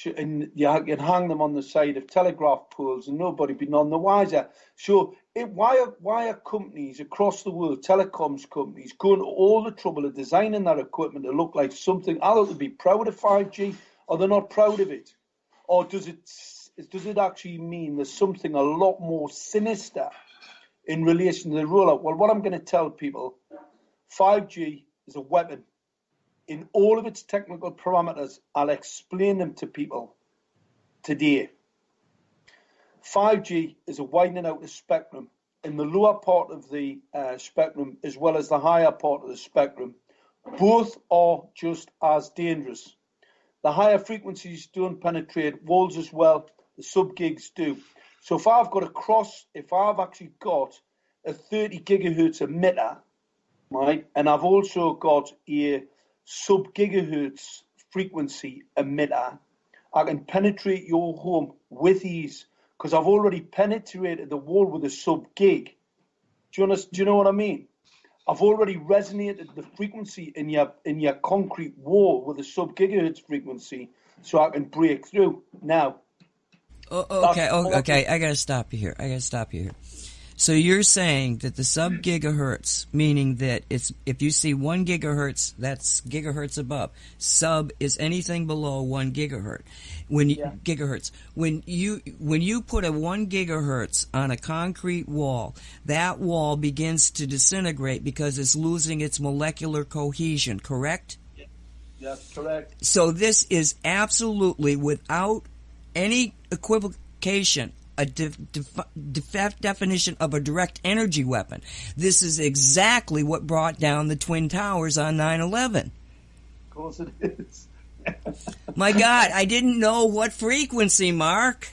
Speaker 1: And you can hang them on the side of telegraph poles and nobody be none the wiser. So why are companies across the world, telecoms companies, going to all the trouble of designing that equipment to look like something? Either to be proud of 5G or they're not proud of it? Or does it actually mean there's something a lot more sinister in relation to the rollout? Well, what I'm going to tell people, 5G is a weapon. In all of its technical parameters, I'll explain them to people today. 5G is a widening out of spectrum. In the lower part of the spectrum, as well as the higher part of the spectrum, both are just as dangerous. The higher frequencies don't penetrate walls as well. The sub-gigs do. So if I've actually got a 30 gigahertz emitter, right, and I've also got a sub-gigahertz frequency emitter, I can penetrate your home with ease because I've already penetrated the wall with a sub-gig. Do you know what I mean? I've already resonated the frequency in your concrete wall with a sub-gigahertz frequency, so I can break through. Now,
Speaker 3: okay. I gotta stop you here. So you're saying that the sub-gigahertz, meaning that if you see 1 gigahertz, that's gigahertz above. Sub is anything below 1 gigahertz. When you put a 1 gigahertz on a concrete wall, that wall begins to disintegrate because it's losing its molecular cohesion, correct?
Speaker 1: Yes, correct.
Speaker 3: So this is absolutely, without any equivocation, a definition of a direct energy weapon. This is exactly what brought down the Twin Towers on 9/11.
Speaker 1: Of course it is.
Speaker 3: My God, I didn't know what frequency, Mark.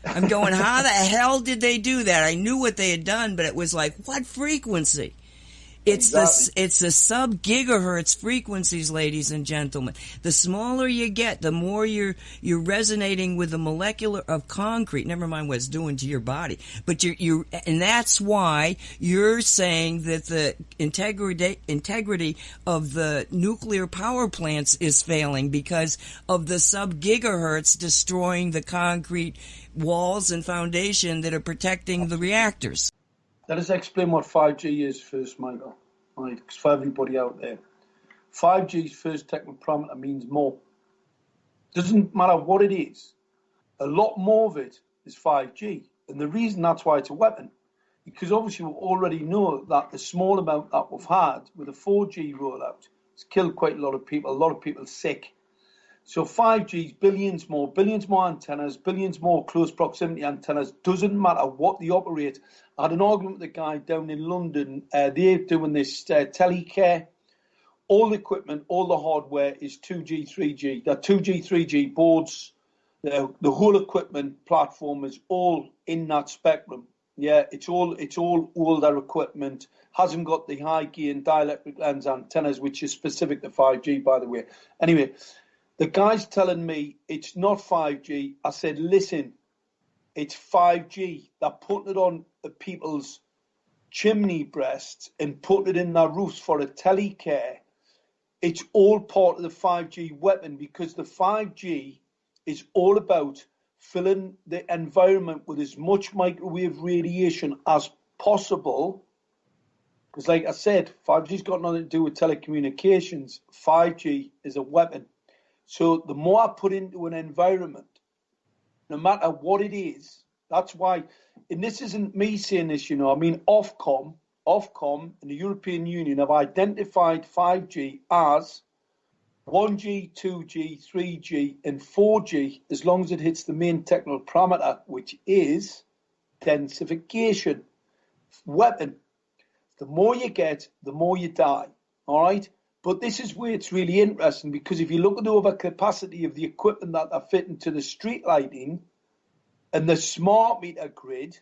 Speaker 3: I'm going, how the hell did they do that? I knew what they had done, but it was like, what frequency? It's the sub-gigahertz frequencies, ladies and gentlemen. The smaller you get, the more you're resonating with the molecular of concrete. Never mind what it's doing to your body, but and that's why you're saying that the integrity of the nuclear power plants is failing because of the sub-gigahertz destroying the concrete walls and foundation that are protecting the reactors.
Speaker 1: Let us explain what 5G is first, Michael. Right, because for everybody out there, 5G's first technical parameter means more. Doesn't matter what it is. A lot more of it is 5G. And the reason that's why it's a weapon, because obviously we already know that the small amount that we've had with the 4G rollout has killed quite a lot of people sick. So 5G is billions more antennas, billions more close proximity antennas. Doesn't matter what they operate. I had an argument with a guy down in London. They're doing this telecare. All the equipment, all the hardware is 2G, 3G. They're 2G, 3G boards. The whole equipment platform is all in that spectrum. Yeah, it's all older equipment. Hasn't got the high gain dielectric lens antennas, which is specific to 5G, by the way. Anyway, the guy's telling me it's not 5G. I said, listen, it's 5G. They're putting it on the people's chimney breasts and putting it in their roofs for a telecare. It's all part of the 5G weapon, because the 5G is all about filling the environment with as much microwave radiation as possible. Because like I said, 5G's got nothing to do with telecommunications. 5G is a weapon. So the more I put into an environment, no matter what it is, that's why, and this isn't me saying this, you know, I mean, Ofcom and the European Union have identified 5G as 1G, 2G, 3G, and 4G, as long as it hits the main technical parameter, which is densification. Weapon. The more you get, the more you die. All right? But this is where it's really interesting, because if you look at the overcapacity of the equipment that are fitting to the street lighting and the smart meter grid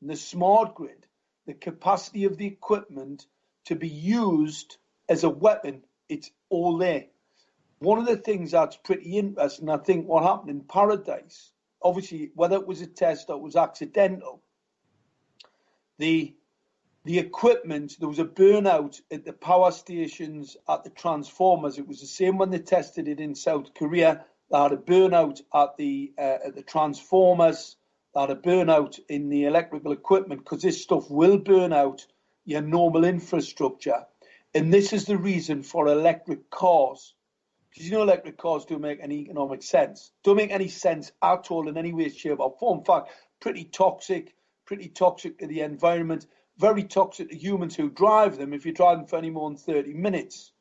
Speaker 1: and the smart grid, the capacity of the equipment to be used as a weapon, it's all there. One of the things that's pretty interesting, I think, what happened in Paradise, obviously, whether it was a test or it was accidental, the equipment, there was a burnout at the power stations, at the transformers. It was the same when they tested it in South Korea. They had a burnout at the transformers. They had a burnout in the electrical equipment, because this stuff will burn out your normal infrastructure. And this is the reason for electric cars. Because you know electric cars don't make any economic sense. Don't make any sense at all in any way, shape or form. In fact, pretty toxic to the environment, very toxic to humans who drive them if you're driving for any more than 30 minutes.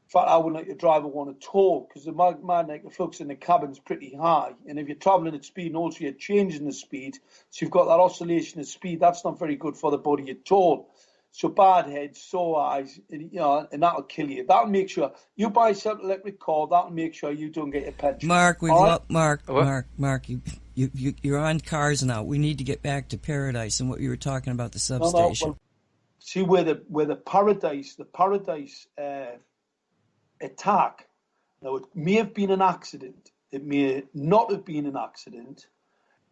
Speaker 1: In fact, I wouldn't like to drive one at all, because the magnetic flux in the cabin's pretty high. And if you're travelling at speed and also you're changing the speed, so you've got that oscillation of speed, that's not very good for the body at all. So bad heads, sore eyes, and that'll kill you. That'll make sure you buy yourself an electric car. That'll make sure you don't get your pension.
Speaker 3: Mark, Mark, you're on cars now. We need to get back to Paradise and what you were talking about, the substation.
Speaker 1: Well, see where the Paradise attack. Now, it may have been an accident. It may not have been an accident,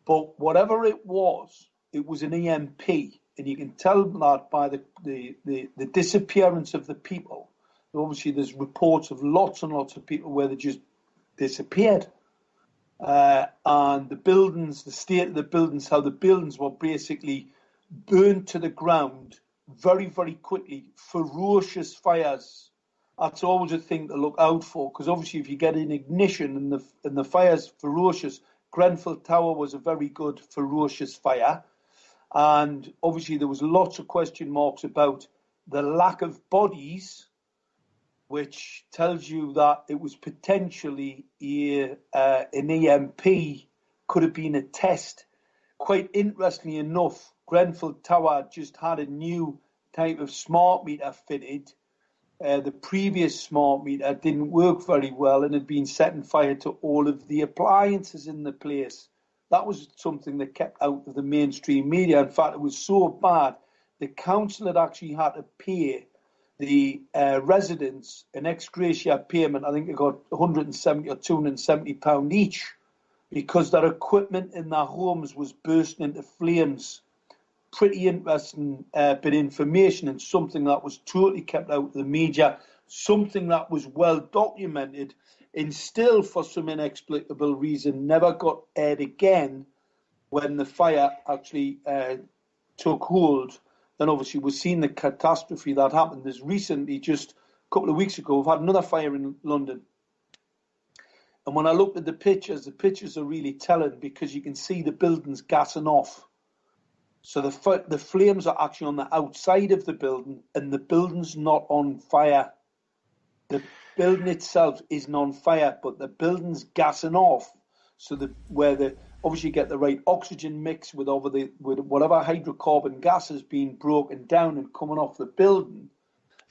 Speaker 1: but whatever it was an EMP. And you can tell that by the disappearance of the people. Obviously, there's reports of lots and lots of people where they just disappeared. And the buildings, the state of the buildings, how the buildings were basically burned to the ground very, very quickly. Ferocious fires. That's always a thing to look out for, because obviously if you get an ignition and the fire's ferocious, Grenfell Tower was a very good ferocious fire. And obviously there was lots of question marks about the lack of bodies, which tells you that it was potentially an EMP, could have been a test. Quite interestingly enough, Grenfell Tower just had a new type of smart meter fitted. The previous smart meter didn't work very well and had been setting fire to all of the appliances in the place. That was something that kept out of the mainstream media. In fact, it was so bad, the council had actually had to pay the residents an ex gratia payment. I think they got 170 or 270 pound each, because their equipment in their homes was bursting into flames. Pretty interesting bit of information, and something that was totally kept out of the media, something that was well documented, and still, for some inexplicable reason, never got aired again when the fire actually took hold. Then obviously we've seen the catastrophe that happened. There's recently, just a couple of weeks ago, we've had another fire in London. And when I looked at the pictures are really telling, because you can see the buildings gassing off. So the flames are actually on the outside of the building, and the building's not on fire. building itself isn't on fire, but the building's gassing off. So obviously you get the right oxygen mix with whatever hydrocarbon gas is being broken down and coming off the building,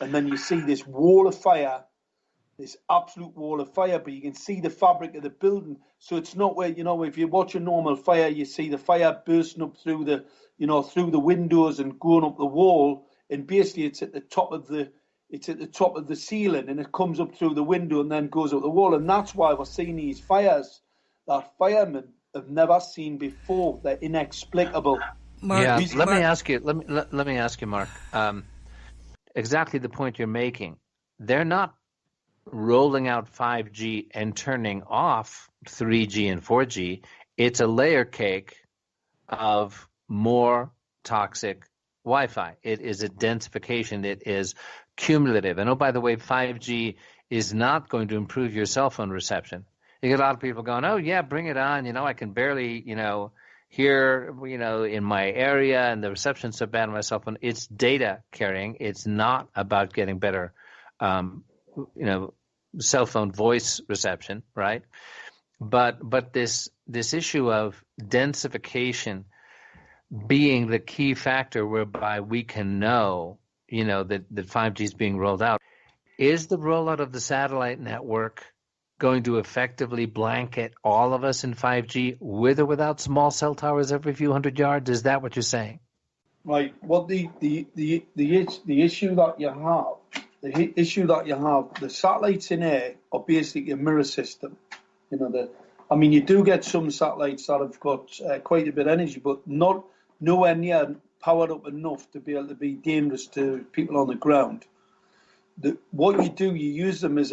Speaker 1: and then you see this wall of fire, this absolute wall of fire, but you can see the fabric of the building. So it's not where, if you watch a normal fire, you see the fire bursting up through the windows and going up the wall, and basically it's at the top of the ceiling, and it comes up through the window and then goes up the wall. And that's why we're seeing these fires that firemen have never seen before. They're inexplicable.
Speaker 2: Mark, let me ask you, Mark. Exactly the point you're making. They're not rolling out 5G and turning off 3G and 4G. It's a layer cake of more toxic Wi-Fi. It is a densification. It is cumulative. And by the way, 5G is not going to improve your cell phone reception. You get a lot of people going, oh, yeah, bring it on. I can barely, hear, in my area, and the reception's so bad on my cell phone. It's data carrying. It's not about getting better, cell phone voice reception, right? But this issue of densification being the key factor whereby we can know, that 5G is being rolled out. Is the rollout of the satellite network going to effectively blanket all of us in 5G with or without small cell towers every few hundred yards? Is that what you're saying?
Speaker 1: Right. Well, the issue that you have, the satellites in air are basically a mirror system. You do get some satellites that have got quite a bit of energy, but nowhere near powered up enough to be able to be dangerous to people on the ground. What you do, you use them as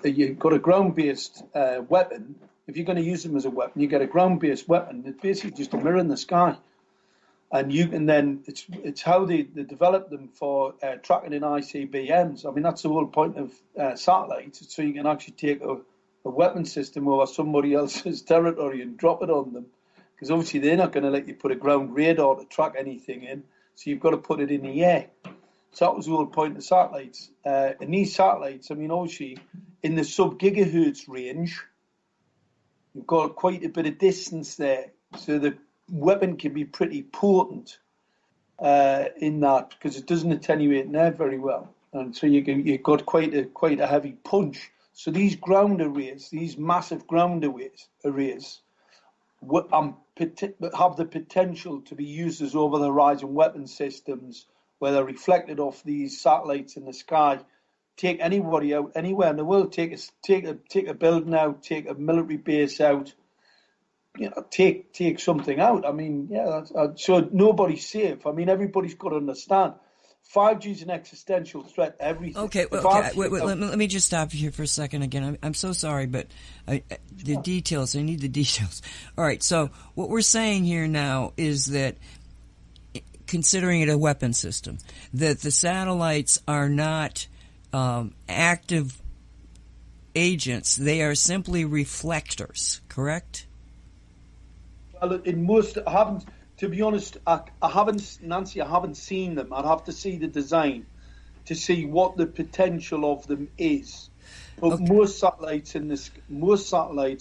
Speaker 1: you've got a ground-based weapon. If you're going to use them as a weapon, you get a ground-based weapon. It's basically just a mirror in the sky, and you can then it's how they develop them for tracking in ICBMs. That's the whole point of satellites, so you can actually take a weapon system over somebody else's territory and drop it on them, because obviously they're not going to let you put a ground radar to track anything in, so you've got to put it in the air. So that was the whole point of satellites. And these satellites, obviously, in the sub-gigahertz range, you've got quite a bit of distance there. So the weapon can be pretty potent in that, because it doesn't attenuate in there very well. And so you've got quite a heavy punch. So these ground arrays, these massive ground arrays, have the potential to be used as over-the-horizon weapon systems, where they're reflected off these satellites in the sky, take anybody out anywhere in the world, take a building out, take a military base out, take something out. So nobody's safe. Everybody's got to understand 5G is an existential threat to everything.
Speaker 3: Okay, wait, let me just stop you here for a second again. I'm so sorry, but the details, I need the details. All right, so what we're saying here now is that, considering it a weapon system, that the satellites are not active agents. They are simply reflectors, correct?
Speaker 1: Well, I haven't, to be honest, I haven't seen them. I'd have to see the design to see what the potential of them is. But okay. Most satellites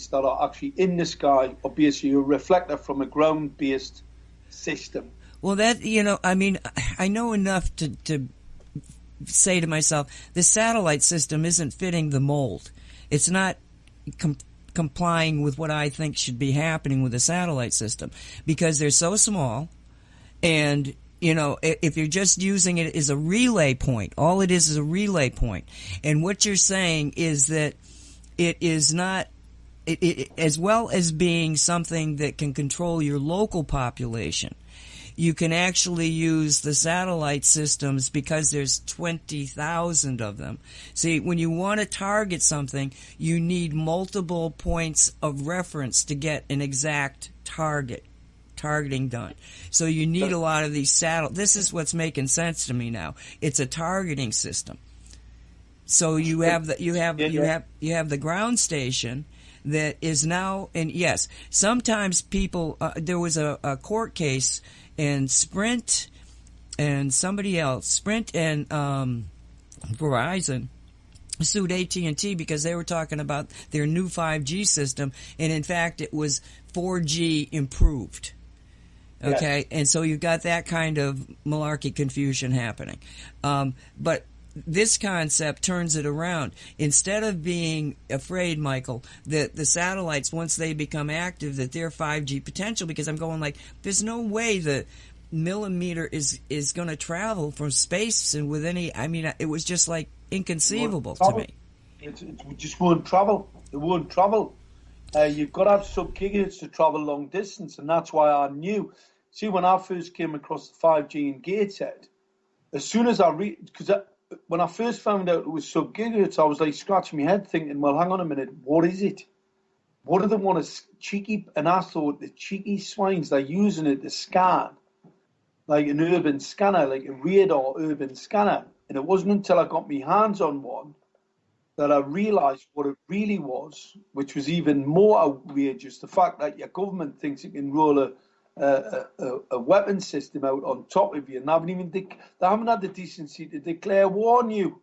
Speaker 1: that are actually in the sky are basically a reflector from a ground-based system.
Speaker 3: Well, I know enough to say to myself, the satellite system isn't fitting the mold. It's not complying with what I think should be happening with a satellite system, because they're so small, and, if you're just using it as a relay point, all it is a relay point. And what you're saying is that it is not, as well as being something that can control your local population, you can actually use the satellite systems because there's 20,000 of them. See, when you want to target something, you need multiple points of reference to get an exact targeting done. So you need a lot of these satellites. This is what's making sense to me now. It's a targeting system. So you have the ground station that is now, and yes, sometimes people. There was a court case. And Sprint and somebody else, Sprint and Verizon, sued AT&T because they were talking about their new 5G system, and in fact it was 4G improved. Okay, and so you've got that kind of malarkey confusion happening. But this concept turns it around. Instead of being afraid, Michael, that the satellites, once they become active, that they're 5G potential, because I'm going like, there's no way the millimeter is going to travel from space and with any, I mean, it was just like inconceivable to me.
Speaker 1: It just won't travel. It won't travel. You've got to have sub-gigahertz to travel long distance, and that's why I knew. See, when I first came across the 5G in Gateshead, as soon as when I first found out it was sub-gigahertz, I was like scratching my head thinking, well, hang on a minute, what is it? What do they want to cheeky? And I thought the cheeky swines, they're using it to scan, like an urban scanner, like a radar urban scanner. And it wasn't until I got my hands on one that I realised what it really was, which was even more outrageous. The fact that your government thinks it can roll a weapon system out on top of you, and they haven't had the decency to declare war on you.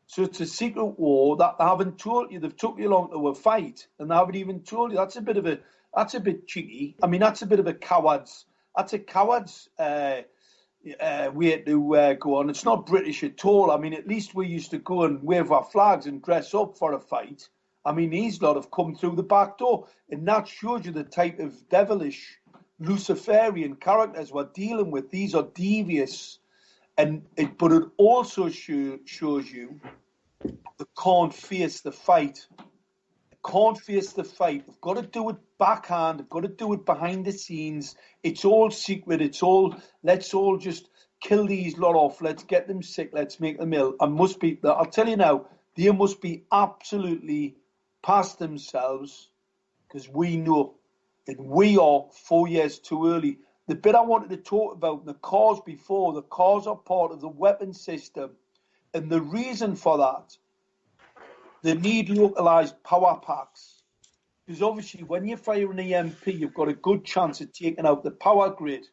Speaker 1: So it's a secret war that they haven't told you. They've took you along to a fight, and they haven't even told you. That's a bit cheeky. I mean, that's a bit of a coward's. That's a coward's way to go on. It's not British at all. I mean, at least we used to go and wave our flags and dress up for a fight. I mean, these lot have come through the back door, and that shows you the type of devilish, Luciferian characters we're dealing with. These are devious, but it also shows you they can't face the fight. They can't face the fight. They've got to do it backhand. They've got to do it behind the scenes. It's all secret. Let's all just kill these lot off. Let's get them sick. Let's make them ill. I'll tell you now, they must be absolutely past themselves, because we know that we are 4 years too early. The bit I wanted to talk about, the cars are part of the weapon system. And the reason for that, they need localized power packs. Because obviously when you fire an EMP, you've got a good chance of taking out the power grid.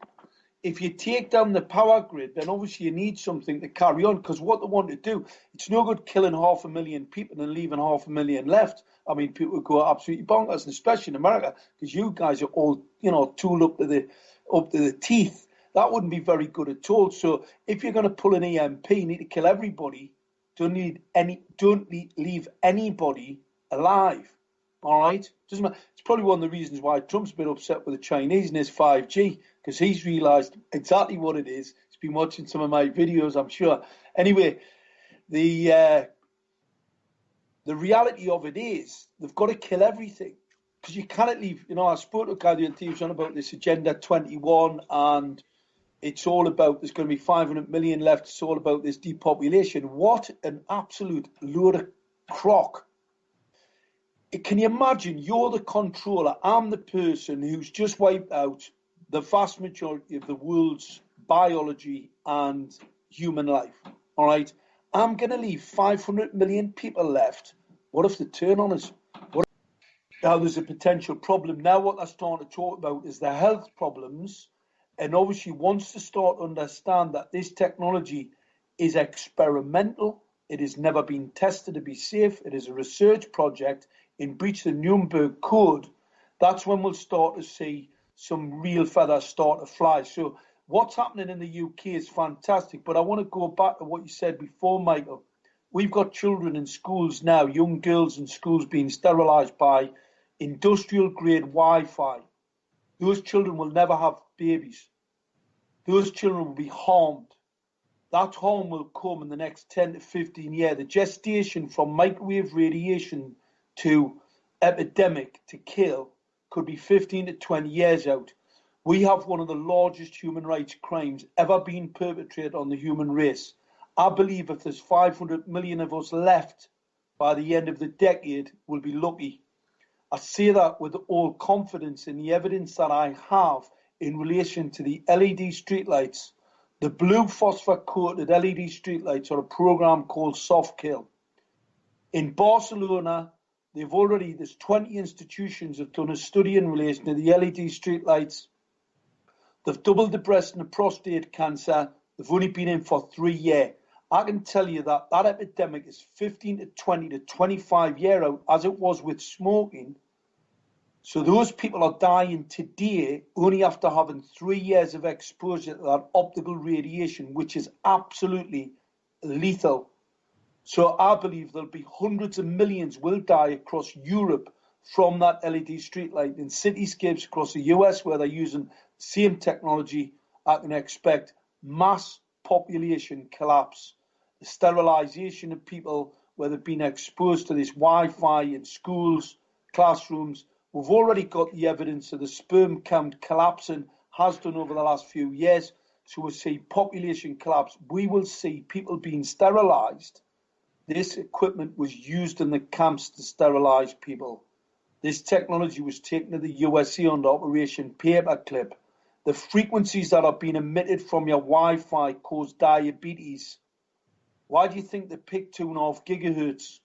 Speaker 1: If you take down the power grid, then obviously you need something to carry on, because what they want to do, it's no good killing 500,000 people and leaving 500,000 left. I mean, people go absolutely bonkers, and especially in America, because you guys are all, tooled up to the teeth. That wouldn't be very good at all. So if you're going to pull an EMP, you need to kill everybody. Don't leave anybody alive. All right? Doesn't matter. It's probably one of the reasons why Trump's been upset with the Chinese and his 5G, because he's realised exactly what it is. He's been watching some of my videos, I'm sure. Anyway, the reality of it is they've got to kill everything, because you cannot leave. I spoke to a guy the other day on about this Agenda 21, and it's all about, there's going to be 500 million left. It's all about this depopulation. What an absolute load of crock. Can you imagine? You're the controller. I'm the person who's just wiped out the vast majority of the world's biology and human life. All right? I'm going to leave 500 million people left. What if they turn on us? Now there's a potential problem. Now what they're starting to talk about is the health problems. And obviously once they start to understand that this technology is experimental, it has never been tested to be safe, it is a research project in breach of the Nuremberg Code, that's when we'll start to see some real feathers start to fly. So what's happening in the UK is fantastic, but I want to go back to what you said before, Michael. We've got children in schools now, young girls in schools being sterilised by industrial-grade Wi-Fi. Those children will never have babies. Those children will be harmed. That harm will come in the next 10 to 15 years. The gestation from microwave radiation to epidemic to kill could be 15 to 20 years out. We have one of the largest human rights crimes ever been perpetrated on the human race. I believe if there's 500 million of us left by the end of the decade, we'll be lucky. I say that with all confidence in the evidence that I have in relation to the LED streetlights. The blue phosphor-coated LED streetlights are a program called Soft Kill. In Barcelona, there's 20 institutions have done a study in relation to the LED streetlights. They've doubled the breast and the prostate cancer. They've only been in for 3 years. I can tell you that that epidemic is 15 to 20 to 25 years out, as it was with smoking. So those people are dying today only after having 3 years of exposure to that optical radiation, which is absolutely lethal. So I believe there'll be hundreds of millions will die across Europe from that LED streetlight. In cityscapes across the US where they're using the same technology, I can expect mass population collapse. The sterilisation of people where they've been exposed to this Wi-Fi in schools, classrooms. We've already got the evidence of the sperm count collapsing, has done over the last few years. So we'll see population collapse. We will see people being sterilised. This equipment was used in the camps to sterilise people. This technology was taken to the USA under Operation Paperclip. The frequencies that are being emitted from your Wi-Fi cause diabetes. Why do you think they picked 2.5 gigahertz?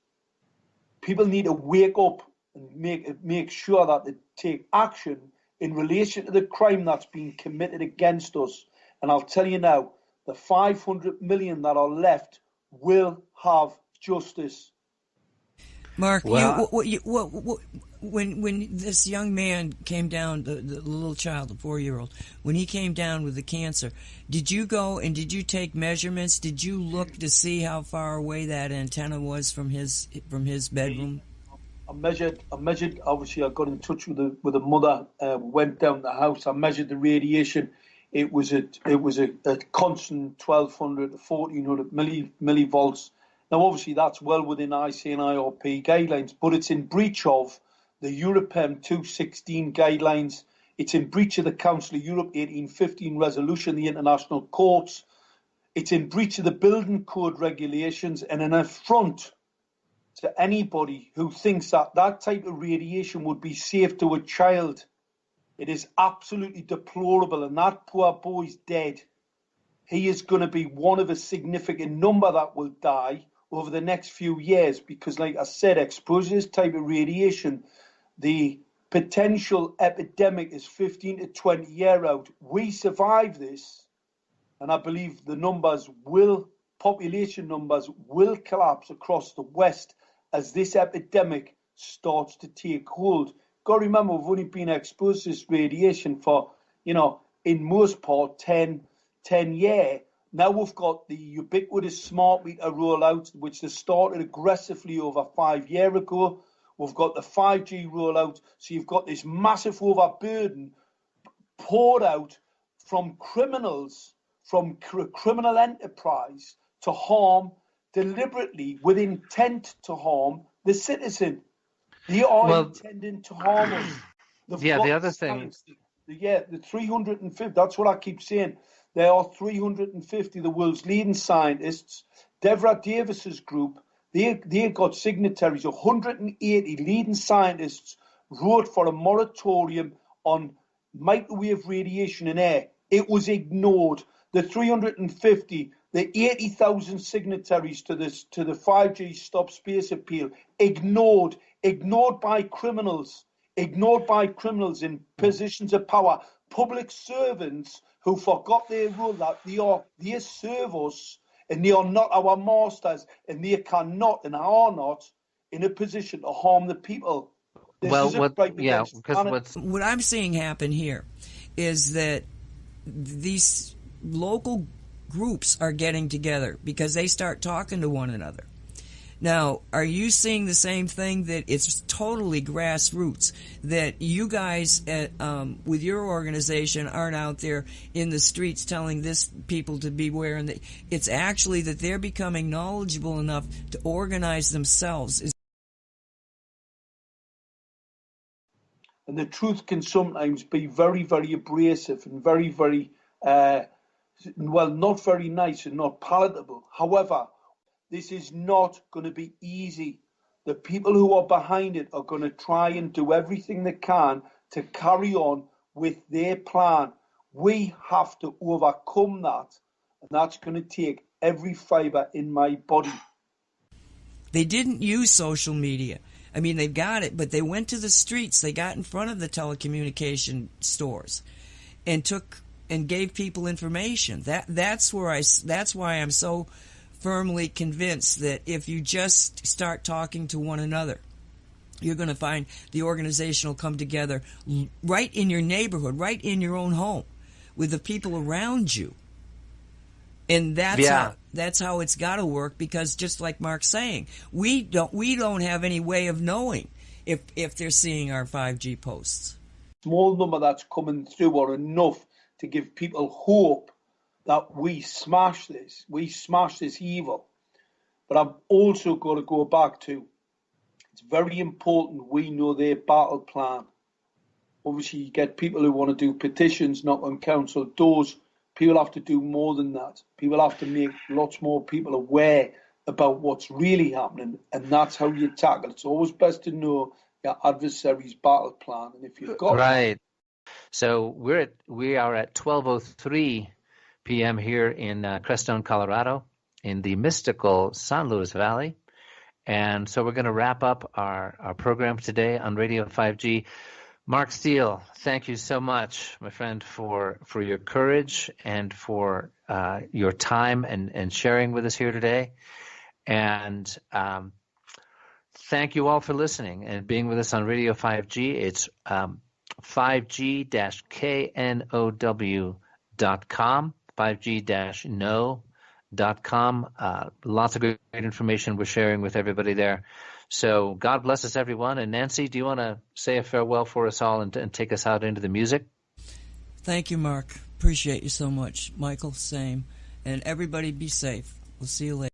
Speaker 1: People need to wake up and make sure that they take action in relation to the crime that's being committed against us. And I'll tell you now, the 500 million that are left will have justice.
Speaker 3: Mark, when this young man came down, the little child, the 4-year-old, when he came down with the cancer, did you go and did you take measurements? Did you look to see how far away that antenna was from his bedroom?
Speaker 1: I measured. Obviously, I got in touch with the mother. Went down the house. I measured the radiation. It was a constant 1200 to 1400 millivolts. Now, obviously, that's well within IC and IRP guidelines, but it's in breach of the Europem 216 guidelines. It's in breach of the Council of Europe 1815 resolution, the international courts. It's in breach of the building code regulations and an affront to anybody who thinks that that type of radiation would be safe to a child. It is absolutely deplorable, and that poor boy's dead. He is going to be one of a significant number that will die over the next few years because, like I said, exposure to this type of radiation, the potential epidemic is 15 to 20 years out. We survive this, and I believe population numbers will collapse across the West as this epidemic starts to take hold. Got to remember, we've only been exposed to this radiation for, in most part, 10 years. Now we've got the ubiquitous smart meter rollout, which they started aggressively over 5 years ago. We've got the 5G rollout. So you've got this massive overburden poured out from criminals, from criminal enterprise to harm deliberately with intent to harm the citizen. They are intending to harm us.
Speaker 2: The other thing.
Speaker 1: The 350, that's what I keep saying. There are 350, the world's leading scientists. Deborah Davis's group, they got signatories. 180 leading scientists wrote for a moratorium on microwave radiation in air. It was ignored. The 350, the 80,000 signatories to the 5G Stop Space Appeal, ignored by criminals in positions of power, public servants who forgot their role, that they serve us and they are not our masters, and they cannot and are not in a position to harm the people.
Speaker 3: What I'm seeing happen here is that these local groups are getting together because they start talking to one another. Now, are you seeing the same thing, that it's totally grassroots, that you guys with your organization aren't out there in the streets telling this people to beware, and it's actually that they're becoming knowledgeable enough to organize themselves?
Speaker 1: And the truth can sometimes be very, very abrasive and very, very, not very nice and not palatable. However, this is not going to be easy. The people who are behind it are going to try and do everything they can to carry on with their plan. We have to overcome that, and that's going to take every fiber in my body.
Speaker 3: They didn't use social media. I mean, they've got it, but they went to the streets. They got in front of the telecommunication stores and gave people information. That's why I'm so firmly convinced that if you just start talking to one another, you're going to find the organization will come together right in your neighborhood, right in your own home, with the people around you. And that's how it's got to work, because just like Mark's saying, we don't have any way of knowing if they're seeing our 5G posts.
Speaker 1: Small number that's coming through are enough to give people hope that we smash this evil. But I've also got to go back to, it's very important we know their battle plan. Obviously, you get people who want to do petitions, knock on council doors. People have to do more than that. People have to make lots more people aware about what's really happening, and that's how you tackle it. It's always best to know your adversary's battle plan, and if you've got
Speaker 2: right. So we are at 12:03 p.m. here in Crestone, Colorado, in the mystical San Luis Valley, and so we're going to wrap up our program today on Radio 5G. Mark Steele, thank you so much, my friend, for your courage and for your time and sharing with us here today. And thank you all for listening and being with us on Radio 5G. It's 5G-KNOW.com, 5G-know.com. Lots of great information we're sharing with everybody there. So God bless us, everyone. And Nancy, do you want to say a farewell for us all and take us out into the music?
Speaker 3: Thank you, Mark. Appreciate you so much. Michael, same. And everybody be safe. We'll see you later.